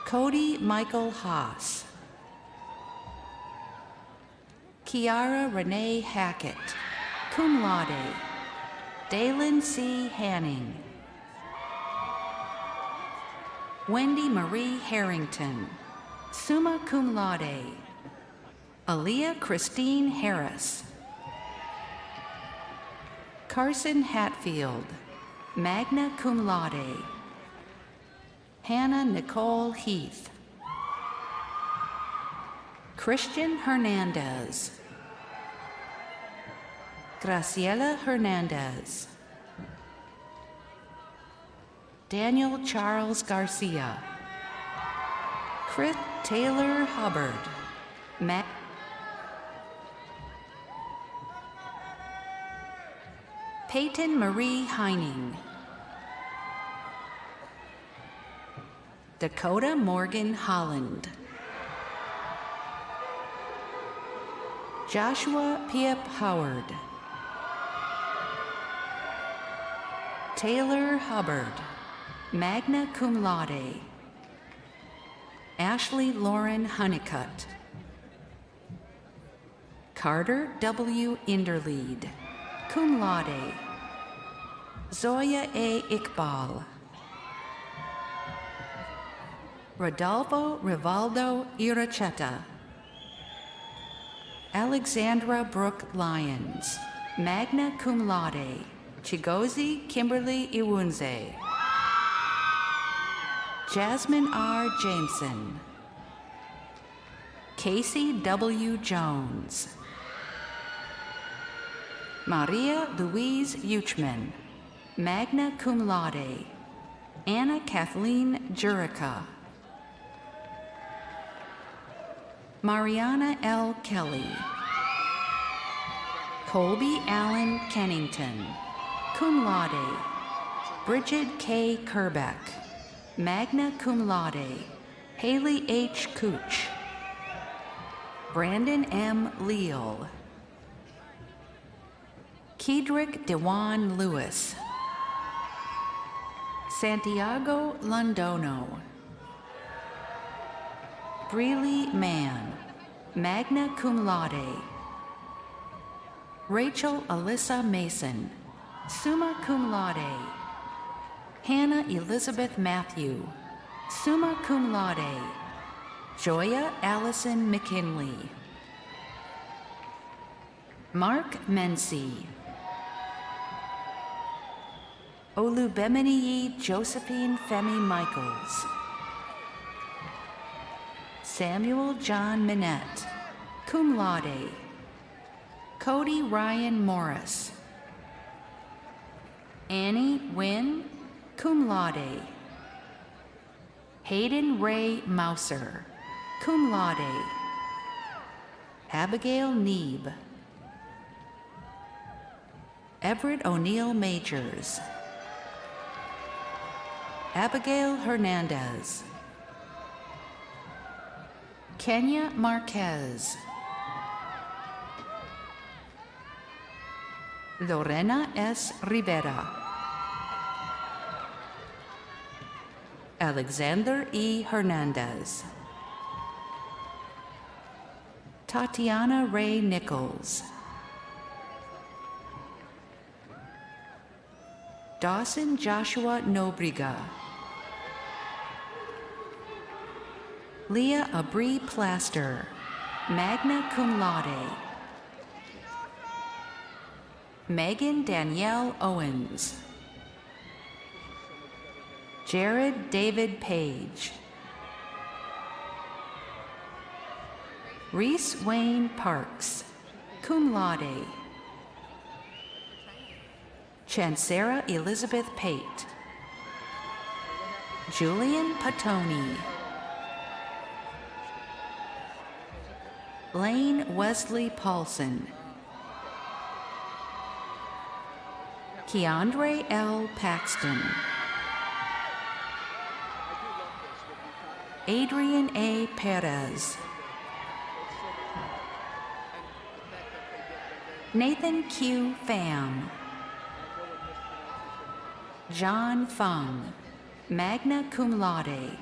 Cody Michael Haas. Kiara Renee Hackett, cum laude. Dalen C. Hanning. Wendy Marie Harrington, summa cum laude. Aaliyah Christine Harris. Carson Hatfield, magna cum laude. Hannah Nicole Heath. Christian Hernandez. Graciela Hernandez. Daniel Charles Garcia. Chris Taylor Hubbard. Peyton Marie Heining. Dakota Morgan Holland. Joshua Piep Howard. Taylor Hubbard, magna cum laude. Ashley Lauren Honeycutt. Carter W. Inderlead, cum laude. Zoya A. Iqbal. Rodolfo Rivaldo Iracheta. Alexandra Brooke Lyons, magna cum laude. Chigozie Kimberly Iwunze. Jasmine R. Jameson. Casey W. Jones. Maria Louise Uchman, magna cum laude. Anna Kathleen Jurica. Mariana L. Kelly. Colby Allen Kennington, cum laude. Bridget K. Kerbeck, magna cum laude. Haley H. Cooch. Brandon M. Leal. Kedrick Dewan Lewis. Santiago Londono. Breely Mann, magna cum laude. Rachel Alyssa Mason, summa cum laude. Hannah Elizabeth Matthew, summa cum laude. Joya Allison McKinley. Mark Mency. Olubemini Josephine Femi Michaels. Samuel John Minette, cum laude. Cody Ryan Morris. Annie Wynn, cum laude. Hayden Ray Mouser, cum laude. Abigail Neeb. Everett O'Neill Majors. Abigail Hernandez. Kenya Marquez. Lorena S. Rivera. Alexander E. Hernandez. Tatiana Ray Nichols. Dawson Joshua Nobriga. Leah Abri Plaster, magna cum laude. Megan Danielle Owens. Jared David Page. Reese Wayne Parks, cum laude. Chancera Elizabeth Pate. Julian Patoni. Lane Wesley Paulson. Keandre L. Paxton. Adrian A. Perez. Nathan Q. Pham. John Fung, magna cum laude.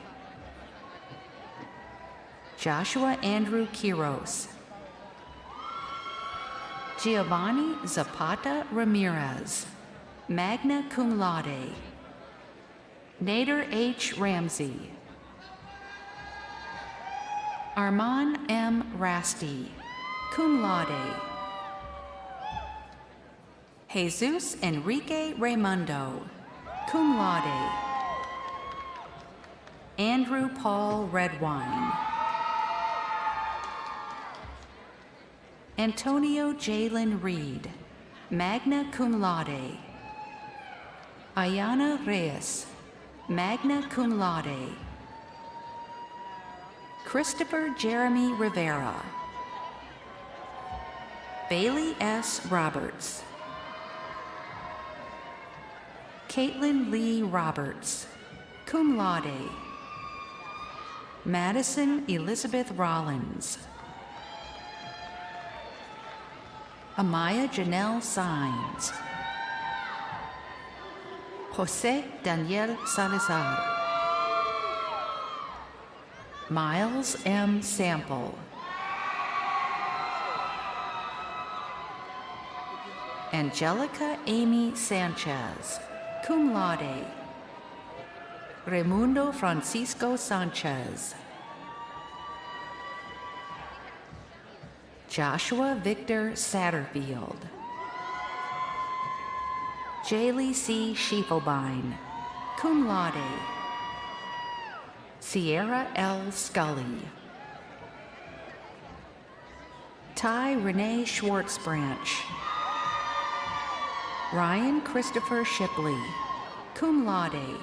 Joshua Andrew Quiros. Giovanni Zapata Ramirez, magna cum laude. Nader H. Ramsey. Armand M. Rasty, cum laude. Jesus Enrique Raimundo, cum laude. Andrew Paul Redwine. Antonio Jalen Reed, magna cum laude. Ayana Reyes, magna cum laude. Christopher Jeremy Rivera. Bailey S. Roberts. Caitlin Lee Roberts, cum laude. Madison Elizabeth Rollins. Amaya Janelle Sines. Jose Daniel Salazar. Miles M. Sample. Angelica Amy Sanchez, cum laude. Raimundo Francisco Sanchez. Joshua Victor Satterfield. Jaylee C. Schiefelbein, cum laude. Sierra L. Scully. Ty Renee Schwartzbranch. Ryan Christopher Shipley, cum laude.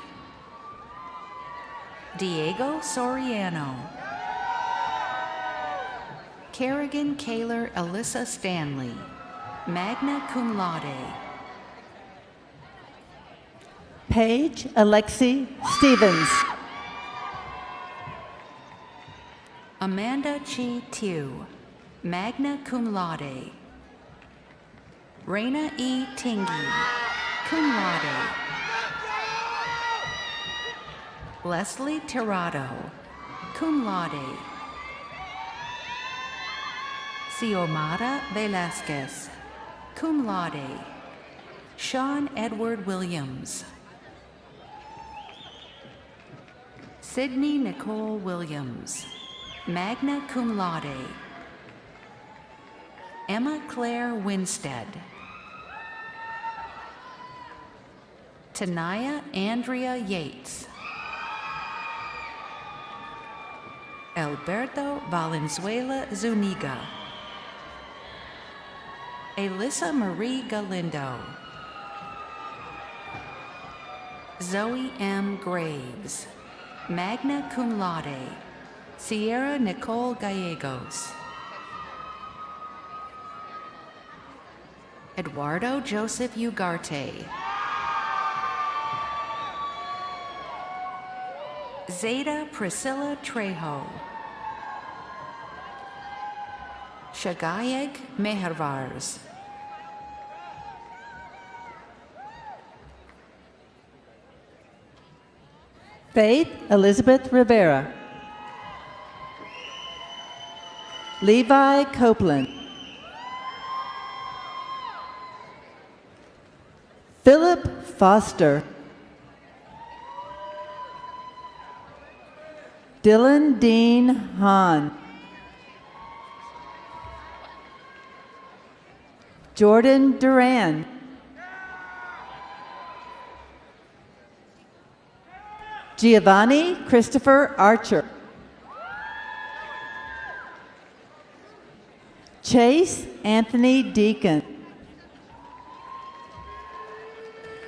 Diego Soriano. Kerrigan Kaler Alyssa Stanley, magna cum laude. Paige Alexi Stevens. Amanda Chi Tew, magna cum laude. Raina E. Tingy, cum laude. Leslie Tirado, cum laude. Xiomara Velasquez, cum laude. Sean Edward Williams. Sydney Nicole Williams, magna cum laude. Emma Claire Winstead. Tanaya Andrea Yates. Alberto Valenzuela Zuniga. Alyssa Marie Galindo. Zoe M. Graves, magna cum laude. Sierra Nicole Gallegos. Eduardo Joseph Ugarte. Zeta Priscilla Trejo. Shagayeg Mehervars. Faith Elizabeth Rivera. Levi Copeland. Philip Foster. Dylan Dean Hahn. Jordan Duran. Giovanni Christopher Archer. Chase Anthony Deacon.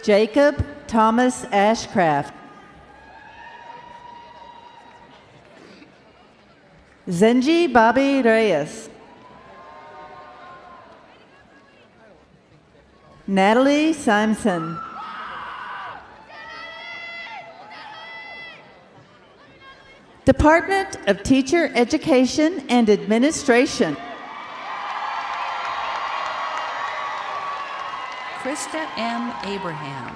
Jacob Thomas Ashcraft. Zenji Bobby Reyes. Natalie Simpson. Department of Teacher Education and Administration. Krista M. Abraham,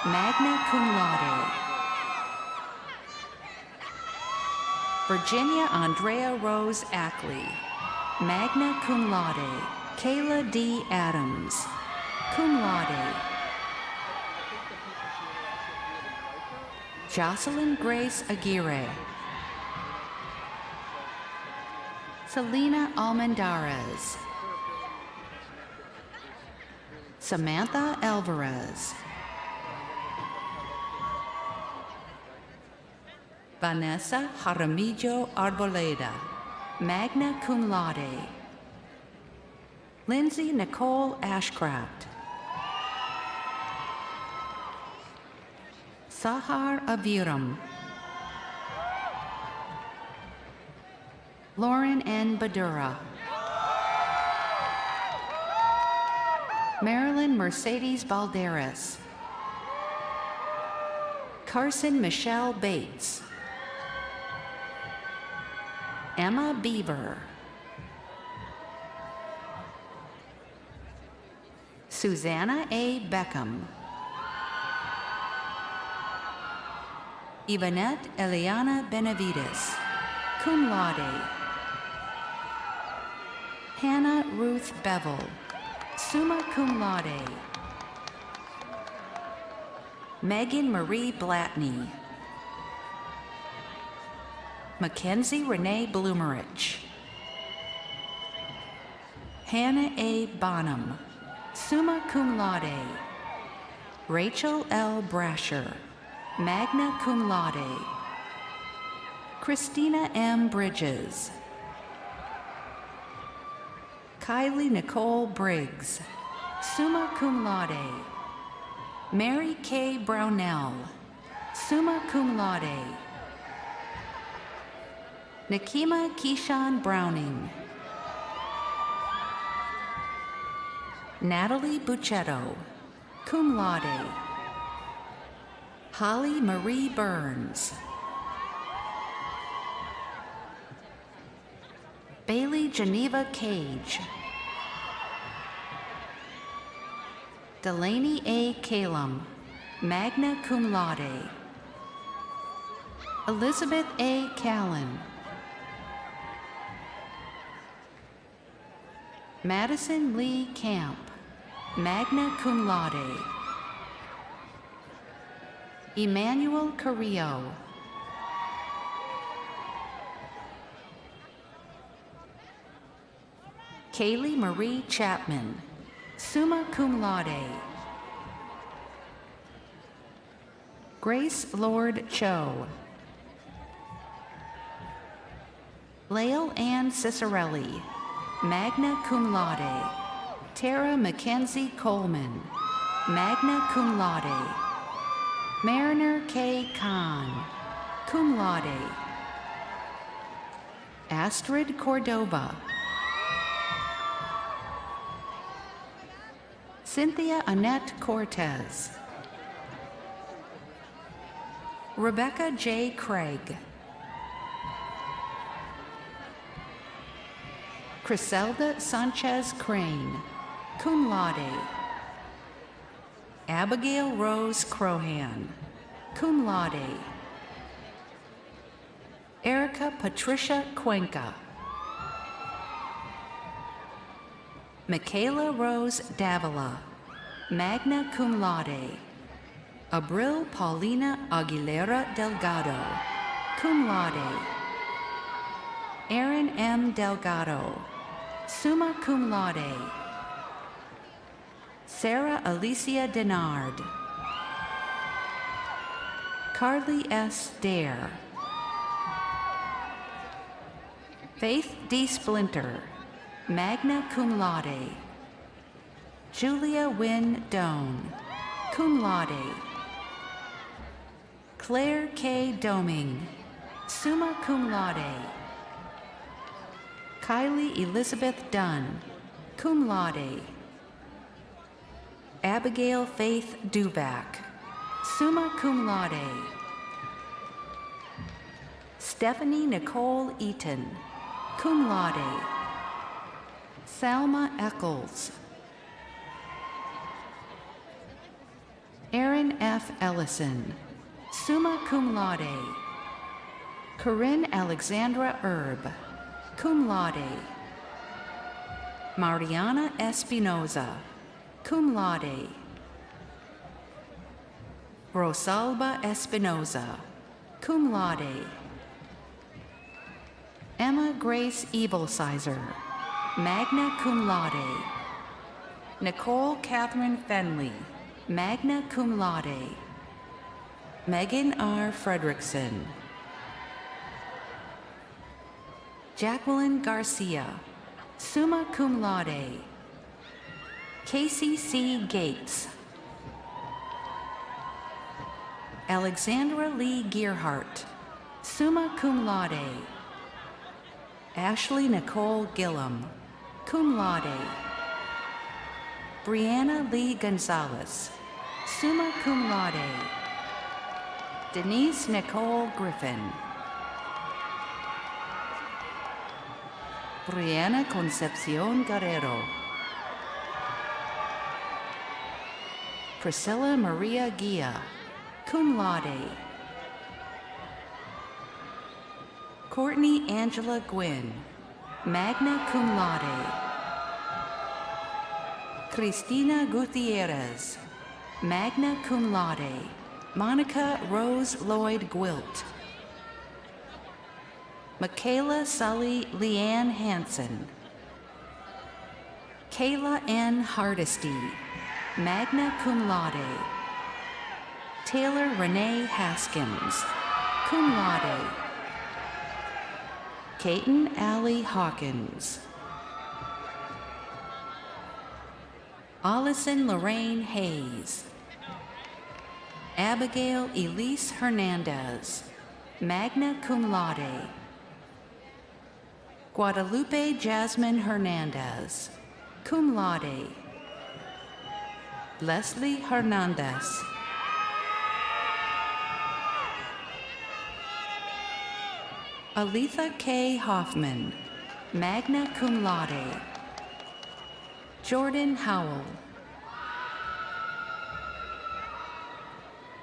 magna cum laude. Virginia Andrea Rose Ackley, magna cum laude. Kayla D. Adams, cum laude. Jocelyn Grace Aguirre. Selena Almendarez. Samantha Alvarez. Vanessa Jaramillo Arboleda, magna cum laude. Lindsay Nicole Ashcraft. Sahar Aviram. Lauren N. Badura. Marilyn Mercedes Balderas. Carson Michelle Bates. Emma Beaver. Susanna A. Beckham. Ivanette Eliana Benavides, cum laude. Hannah Ruth Bevel, summa cum laude. Megan Marie Blatney. Mackenzie Renee Bloomerich. Hannah A. Bonham, summa cum laude. Rachel L. Brasher, magna cum laude. Christina M. Bridges. Kylie Nicole Briggs, summa cum laude. Mary K. Brownell, summa cum laude. Nakima Keyshawn Browning. Natalie Buccetto, cum laude. Holly Marie Burns. Bailey Geneva Cage. Delaney A. Kalem, magna cum laude. Elizabeth A. Callan. Madison Lee Camp, magna cum laude. Emmanuel Carrillo. Kaylee Marie Chapman, summa cum laude. Grace Lord Cho. Lael Ann Cicerelli, magna cum laude. Tara Mackenzie Coleman, magna cum laude. Mariner K. Khan, cum laude. Astrid Cordova. Cynthia Annette Cortez. Rebecca J. Craig. Criselda Sanchez Crane, cum laude. Abigail Rose Crohan, cum laude. Erica Patricia Cuenca. Michaela Rose Davila, magna cum laude. Abril Paulina Aguilera Delgado, cum laude. Aaron M. Delgado, summa cum laude. Sarah Alicia Denard. Carly S. Dare. Faith D. Splinter, magna cum laude. Julia Wynne Doan, cum laude. Claire K. Doming, summa cum laude. Kylie Elizabeth Dunn, cum laude. Abigail Faith Duvac, summa cum laude. Stephanie Nicole Eaton, cum laude. Salma Eccles. Aaron F. Ellison, summa cum laude. Corinne Alexandra Erb, cum laude. Mariana Espinoza, cum laude. Rosalba Espinoza, cum laude. Emma Grace Evilsizer, magna cum laude. Nicole Catherine Fenley, magna cum laude. Megan R. Fredrickson. Jacqueline Garcia, summa cum laude. Casey C. Gates. Alexandra Lee Gearhart, summa cum laude. Ashley Nicole Gillum, cum laude. Brianna Lee Gonzalez, summa cum laude. Denise Nicole Griffin. Brianna Concepcion Guerrero. Priscilla Maria Gia, cum laude. Courtney Angela Gwynn, magna cum laude. Cristina Gutierrez, magna cum laude. Monica Rose Lloyd Gwilt. Michaela Sully Leanne Hansen. Kayla N. Hardesty, magna cum laude. Taylor Renee Haskins, cum laude. Kaiten Allie Hawkins. Allison Lorraine Hayes. Abigail Elise Hernandez, magna cum laude. Guadalupe Jasmine Hernandez, cum laude. Leslie Hernandez. Aletha K. Hoffman, magna cum laude. Jordan Howell.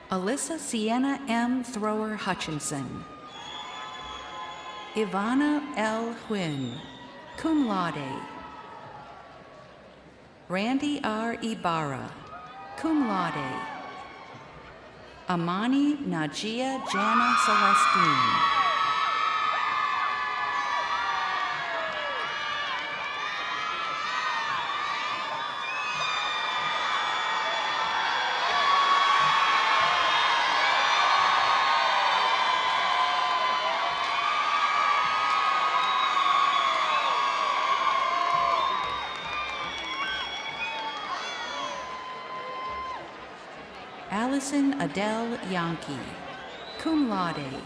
Alyssa Sienna M. Thrower Hutchinson. Ivana L. Huynh, cum laude. Randy R. Ibarra, cum laude. Amani Najia Jana Celestine. Allison Adele Yankee, cum laude.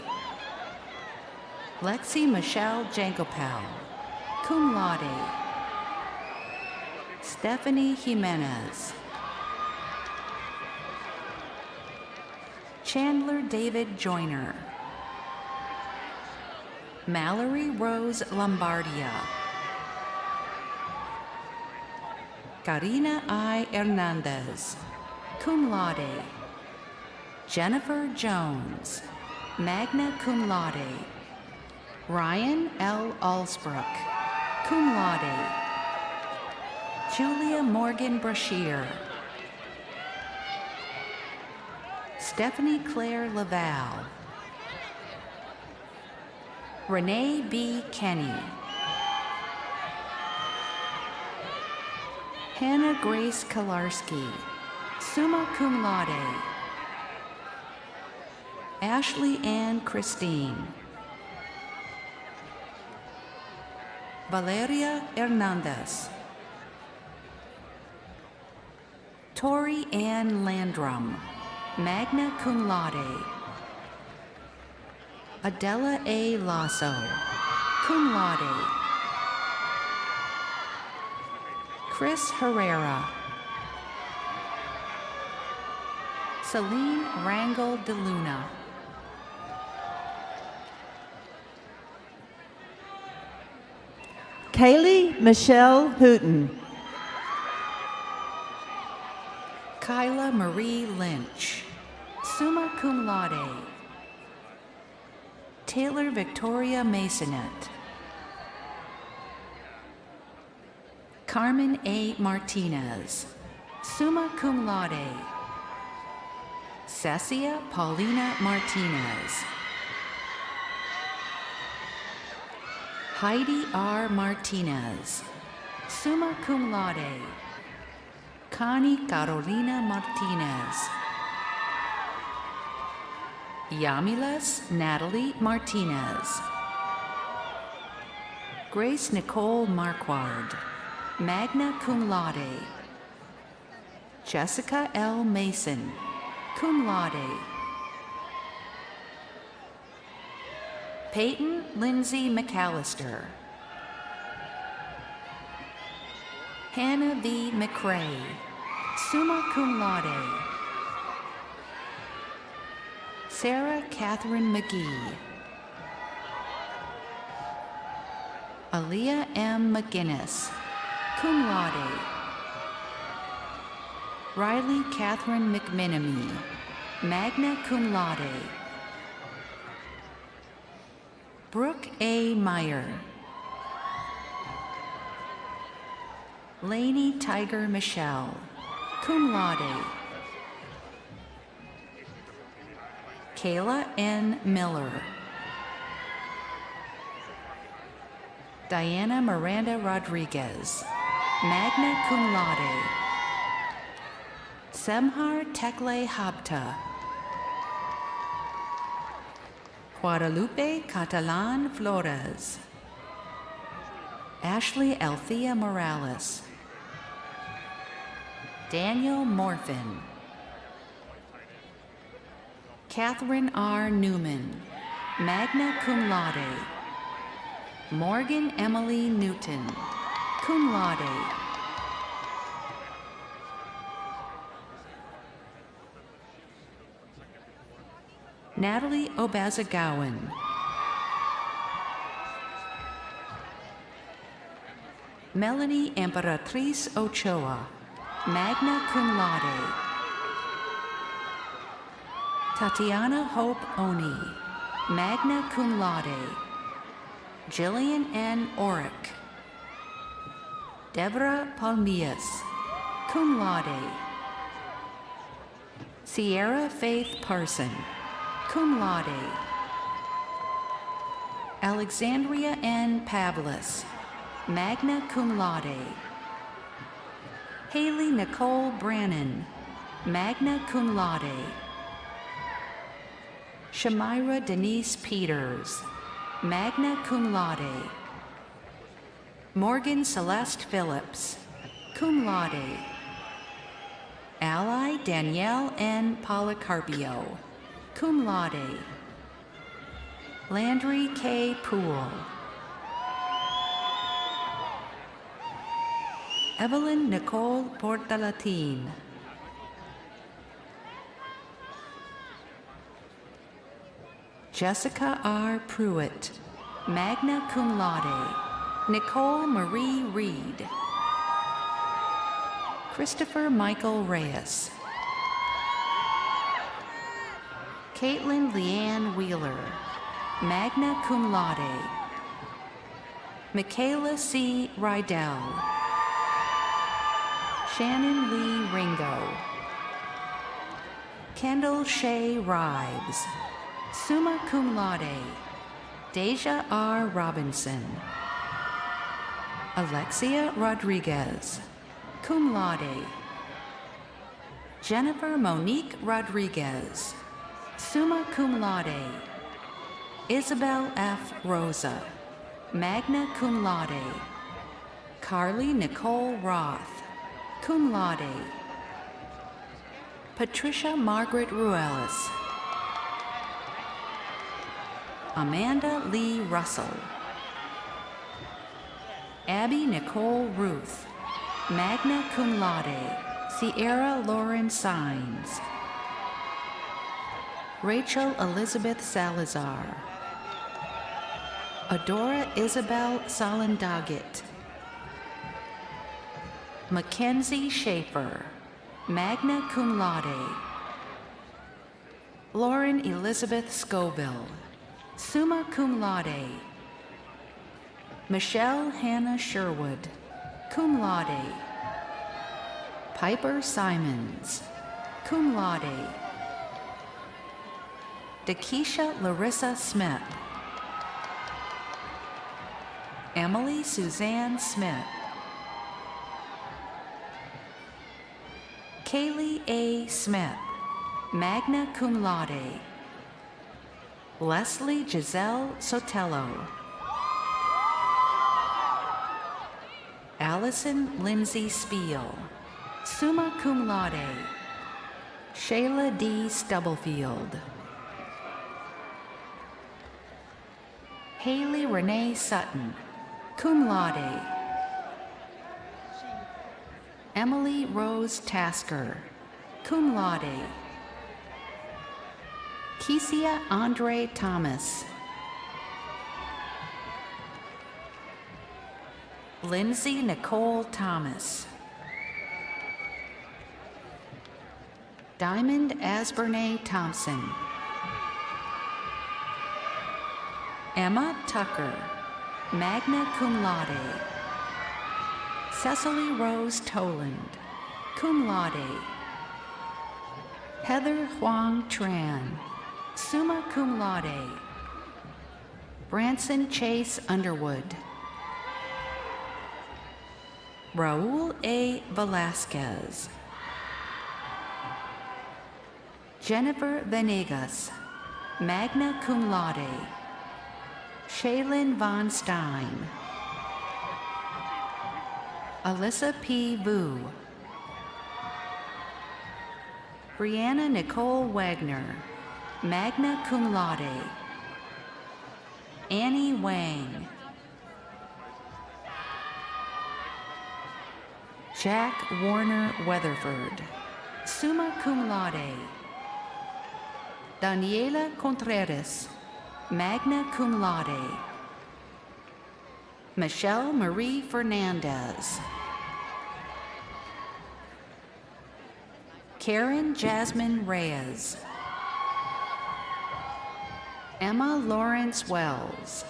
Lexi Michelle Jankopal, cum laude. Stephanie Jimenez. Chandler David Joyner. Mallory Rose Lombardia. Karina I. Hernandez, cum laude. Jennifer Jones, magna cum laude. Ryan L. Alsbrook, cum laude. Julia Morgan Brashear. Stephanie Claire Laval. Renee B. Kenny. Hannah Grace Kolarski, summa cum laude. Ashley Ann Christine. Valeria Hernandez. Tori Ann Landrum, magna cum laude. Adela A. Lasso, cum laude. Chris Herrera. Celine Rangel de Luna. Kaylee Michelle Hooten. Kyla Marie Lynch, summa cum laude. Taylor Victoria Masonet. Carmen A. Martinez, summa cum laude. Cecia Paulina Martinez. Heidi R. Martinez, summa cum laude. Connie Carolina Martinez. Yamiles Natalie Martinez. Grace Nicole Marquard, magna cum laude. Jessica L. Mason, cum laude. Peyton Lindsay McAllister. Hannah V. McRae, summa cum laude. Sarah Catherine McGee. Aaliyah M. McGinnis, cum laude. Riley Catherine McMenamy, magna cum laude. Brooke A. Meyer. Lainey Tiger Michelle, cum laude. Kayla N. Miller. Diana Miranda Rodriguez, magna cum laude. Semhar Tekle Habta. Guadalupe Catalan Flores. Ashley Althea Morales. Daniel Morfin. Catherine R. Newman, magna cum laude. Morgan Emily Newton, cum laude. Natalie Obazagowan, Melanie Emperatriz Ochoa, magna cum laude. Tatiana Hope Oni, magna cum laude. Jillian N. Orick, Deborah Palmias, cum laude. Sierra Faith Parson, cum laude. Alexandria N. Pavlis, magna cum laude. Haley Nicole Brannon, magna cum laude. Shamira Denise Peters, magna cum laude. Morgan Celeste Phillips, cum laude. Ally Danielle N. Policarpio, cum laude. Landry K. Poole. Evelyn Nicole Portalatin. Jessica R. Pruitt, magna cum laude. Nicole Marie Reed. Christopher Michael Reyes. Caitlin Leanne Wheeler, magna cum laude. Michaela C. Rydell. Shannon Lee Ringo. Kendall Shea Rives, summa cum laude. Deja R. Robinson. Alexia Rodriguez, cum laude. Jennifer Monique Rodriguez, summa cum laude. Isabel F. Rosa, magna cum laude. Carly Nicole Roth, cum laude. Patricia Margaret Ruelas. Amanda Lee Russell. Abby Nicole Ruth, magna cum laude. Sierra Lauren Sines. Rachel Elizabeth Salazar. Adora Isabel Salandagit. Mackenzie Schaefer, magna cum laude. Lauren Elizabeth Scoville, summa cum laude. Michelle Hannah Sherwood, cum laude. Piper Simons, cum laude. Dakisha Larissa Smith. Emily Suzanne Smith. Kaylee A. Smith, magna cum laude. Leslie Giselle Sotelo. Allison Lindsay Spiel, summa cum laude. Shayla D. Stubblefield. Haley Renee Sutton, cum laude. Emily Rose Tasker, cum laude. Kesia Andre Thomas. Lindsay Nicole Thomas. Diamond Asbernay Thompson. Emma Tucker, magna cum laude. Cecily Rose Toland, cum laude. Heather Huang Tran, summa cum laude. Branson Chase Underwood. Raul A. Velasquez. Jennifer Venegas, magna cum laude. Shaylin Von Stein. Alyssa P. Vu. Brianna Nicole Wagner, magna cum laude. Annie Wang. Jack Warner Weatherford, summa cum laude. Daniela Contreras, magna cum laude. Michelle Marie Fernandez. Karen Jasmine Reyes. Emma Lawrence Wells.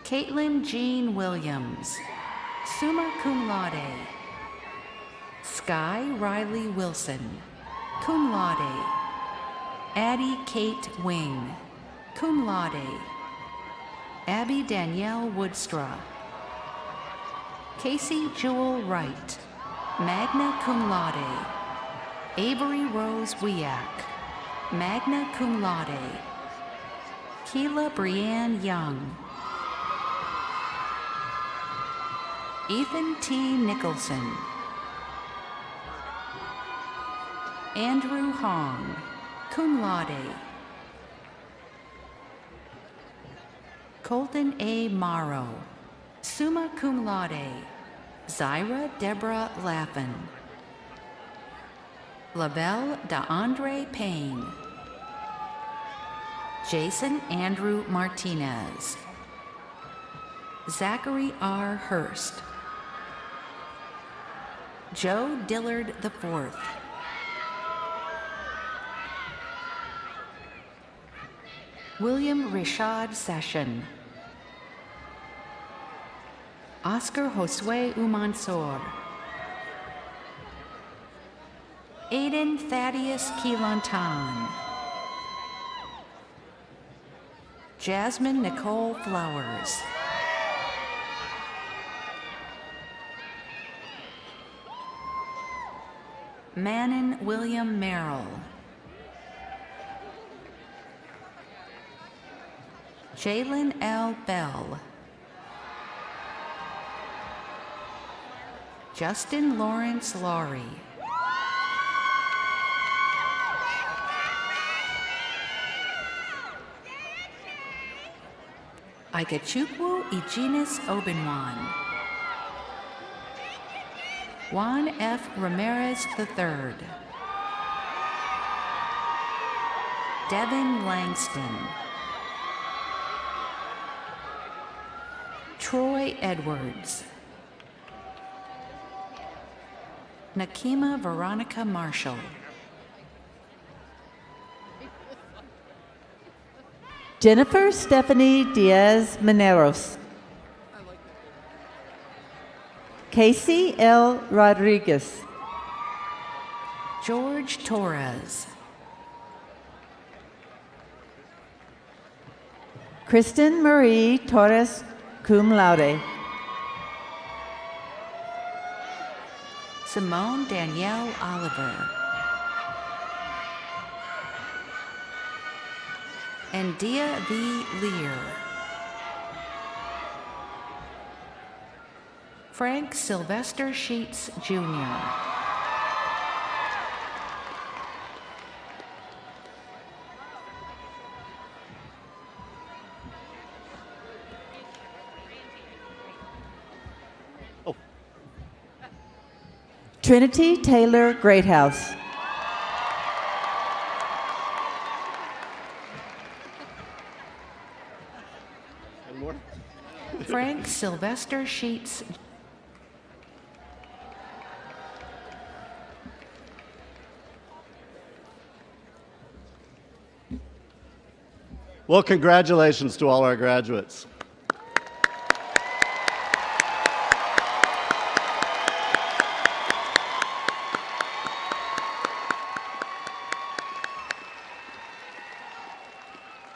Caitlin Jean Williams, summa cum laude. Sky Riley Wilson, cum laude. Addie Kate Wing, cum laude. Abby Danielle Woodstra. Casey Jewel Wright, magna cum laude. Avery Rose Wiak, magna cum laude. Keela Brianne Young. Ethan T. Nicholson. Andrew Hong, cum laude. Colton A. Morrow, summa cum laude. Zyra Deborah Lappin. Lavelle DeAndre Payne. Jason Andrew Martinez. Zachary R. Hurst. Joe Dillard IV. William Rishad Session. Oscar Josue Umansor. Aiden Thaddeus Keelantan. Jasmine Nicole Flowers. Manon William Merrill. Jalen L. Bell. Justin Lawrence Laurie. Ikechukwu Egenis Obenwan. Juan F. Ramirez III. Devin Langston. Troy Edwards. Nakima Veronica Marshall. Jennifer Stephanie Diaz Mineros. Casey L. Rodriguez. George Torres. Kristen Marie Torres, cum laude. Simone Danielle Oliver. And Dia V. Lear. Frank Sylvester Sheets, Jr. Trinity Taylor Greathouse. One more? Frank Sylvester Sheets. Well, congratulations to all our graduates.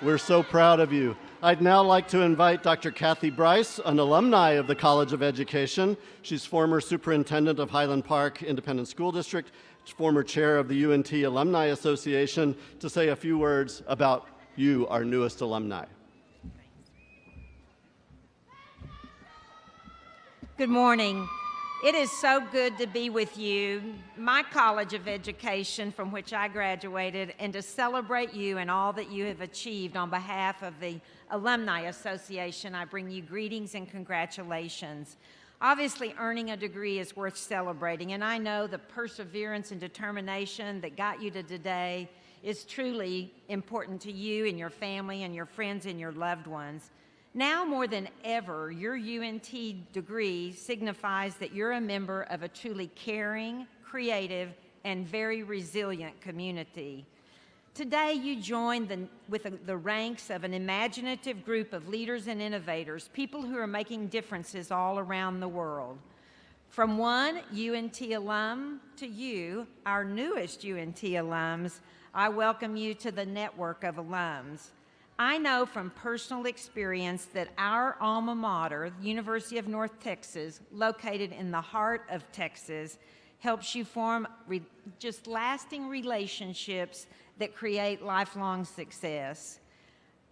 We're so proud of you. I'd now like to invite Dr. Kathy Bryce, an alumni of the College of Education. She's former superintendent of Highland Park Independent School District, former chair of the UNT Alumni Association, to say a few words about you, our newest alumni. Good morning. It is so good to be with you, my College of Education from which I graduated, and to celebrate you and all that you have achieved. On behalf of the Alumni Association, I bring you greetings and congratulations. Obviously, earning a degree is worth celebrating, and I know the perseverance and determination that got you to today is truly important to you and your family and your friends and your loved ones. Now more than ever, your UNT degree signifies that you're a member of a truly caring, creative, and very resilient community. Today, you join with the ranks of an imaginative group of leaders and innovators, people who are making differences all around the world. From one UNT alum to you, our newest UNT alums, I welcome you to the network of alums. I know from personal experience that our alma mater, the University of North Texas, located in the heart of Texas, helps you form just lasting relationships that create lifelong success.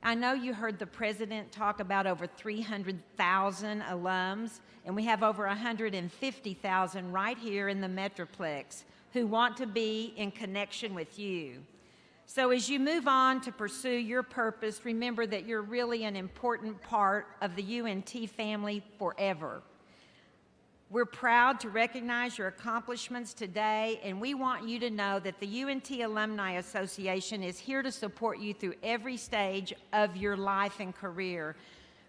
I know you heard the president talk about over 300,000 alums, and we have over 150,000 right here in the Metroplex who want to be in connection with you. So as you move on to pursue your purpose, remember that you're really an important part of the UNT family forever. We're proud to recognize your accomplishments today, and we want you to know that the UNT Alumni Association is here to support you through every stage of your life and career.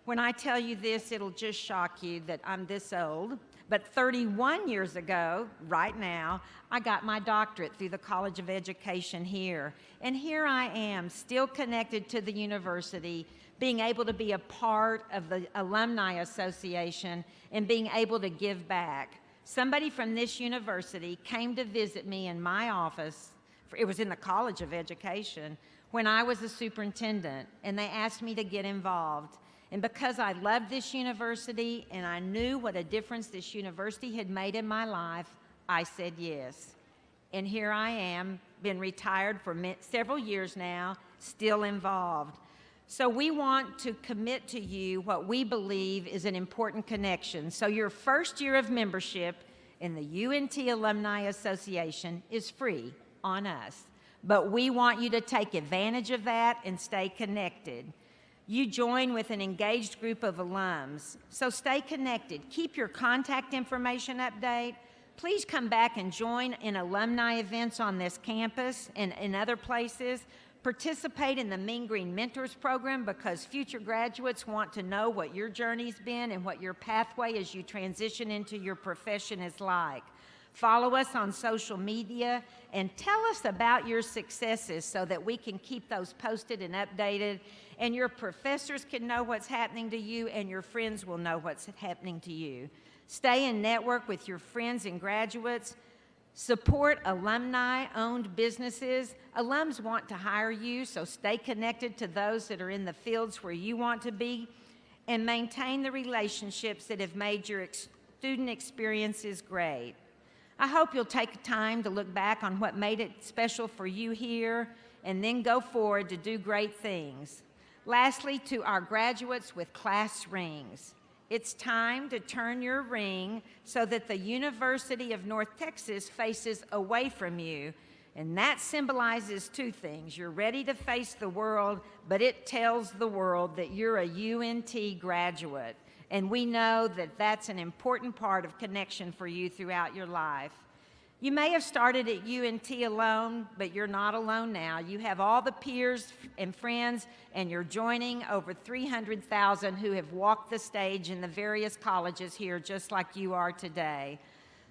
When I tell you this, it'll just shock you that I'm this old. But 31 years ago, right now, I got my doctorate through the College of Education here. And here I am, still connected to the university, being able to be a part of the Alumni Association and being able to give back. Somebody from this university came to visit me in my office, it was in the College of Education, when I was a superintendent, and they asked me to get involved. And because I loved this university and I knew what a difference this university had made in my life, I said yes. And here I am, been retired for several years now, still involved. So we want to commit to you what we believe is an important connection. So your first year of membership in the UNT Alumni Association is free on us. But we want you to take advantage of that and stay connected. You join with an engaged group of alums, so stay connected. Keep your contact information updated. Please come back and join in alumni events on this campus and in other places. Participate in the Mean Green Mentors program because future graduates want to know what your journey's been and what your pathway as you transition into your profession is like. Follow us on social media and tell us about your successes so that we can keep those posted and updated, and your professors can know what's happening to you and your friends will know what's happening to you. Stay in network with your friends and graduates. Support alumni-owned businesses. Alums want to hire you, so stay connected to those that are in the fields where you want to be, and maintain the relationships that have made your student experiences great. I hope you'll take time to look back on what made it special for you here and then go forward to do great things. Lastly, to our graduates with class rings, it's time to turn your ring so that the University of North Texas faces away from you. And that symbolizes two things. You're ready to face the world, but it tells the world that you're a UNT graduate. And we know that that's an important part of connection for you throughout your life. You may have started at UNT alone, but you're not alone now. You have all the peers and friends, and you're joining over 300,000 who have walked the stage in the various colleges here just like you are today.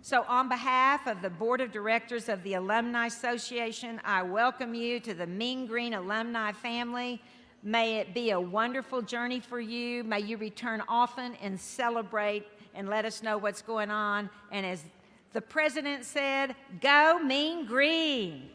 So on behalf of the Board of Directors of the Alumni Association, I welcome you to the Mean Green alumni family. May it be a wonderful journey for you. May you return often and celebrate and let us know what's going on. And as the president said, go Mean Green.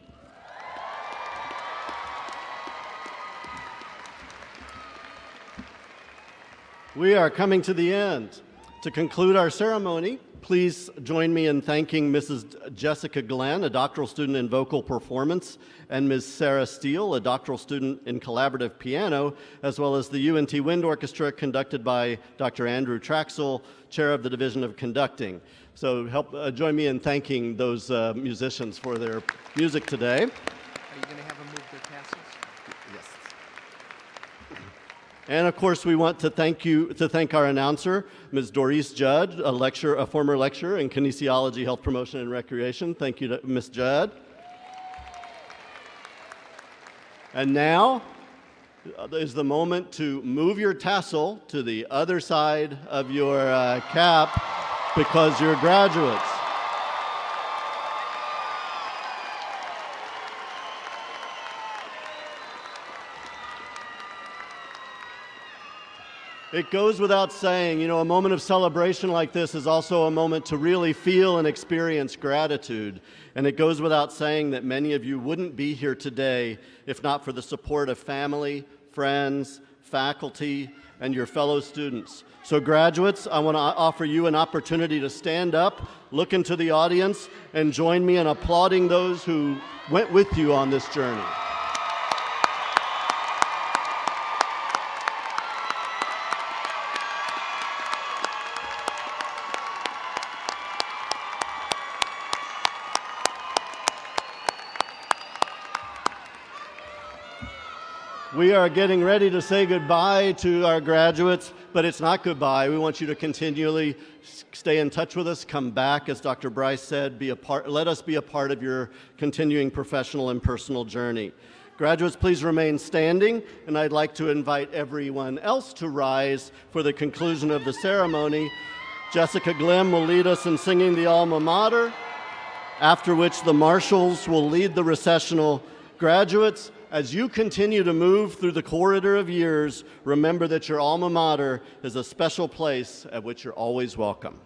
We are coming to the end. To conclude our ceremony, please join me in thanking Mrs. Jessica Glenn, a doctoral student in vocal performance, and Ms. Sarah Steele, a doctoral student in collaborative piano, as well as the UNT Wind Orchestra conducted by Dr. Andrew Traxel, chair of the Division of Conducting. So join me in thanking those musicians for their music today. Are you going to have them move their tassels? Yes. And of course, we want to thank our announcer, Ms. Doris Judd, a former lecturer in kinesiology, health promotion, and recreation. Thank you to Ms. Judd. And now is the moment to move your tassel to the other side of your cap because you're graduates. It goes without saying, a moment of celebration like this is also a moment to really feel and experience gratitude. And it goes without saying that many of you wouldn't be here today if not for the support of family, friends, faculty, and your fellow students. So graduates, I want to offer you an opportunity to stand up, look into the audience, and join me in applauding those who went with you on this journey. We are getting ready to say goodbye to our graduates, but it's not goodbye. We want you to continually stay in touch with us, come back, as Dr. Bryce said, let us be a part of your continuing professional and personal journey. Graduates, please remain standing, and I'd like to invite everyone else to rise for the conclusion of the ceremony. Jessica Glenn will lead us in singing the alma mater, after which the marshals will lead the recessional. Graduates, as you continue to move through the corridor of years, remember that your alma mater is a special place at which you're always welcome.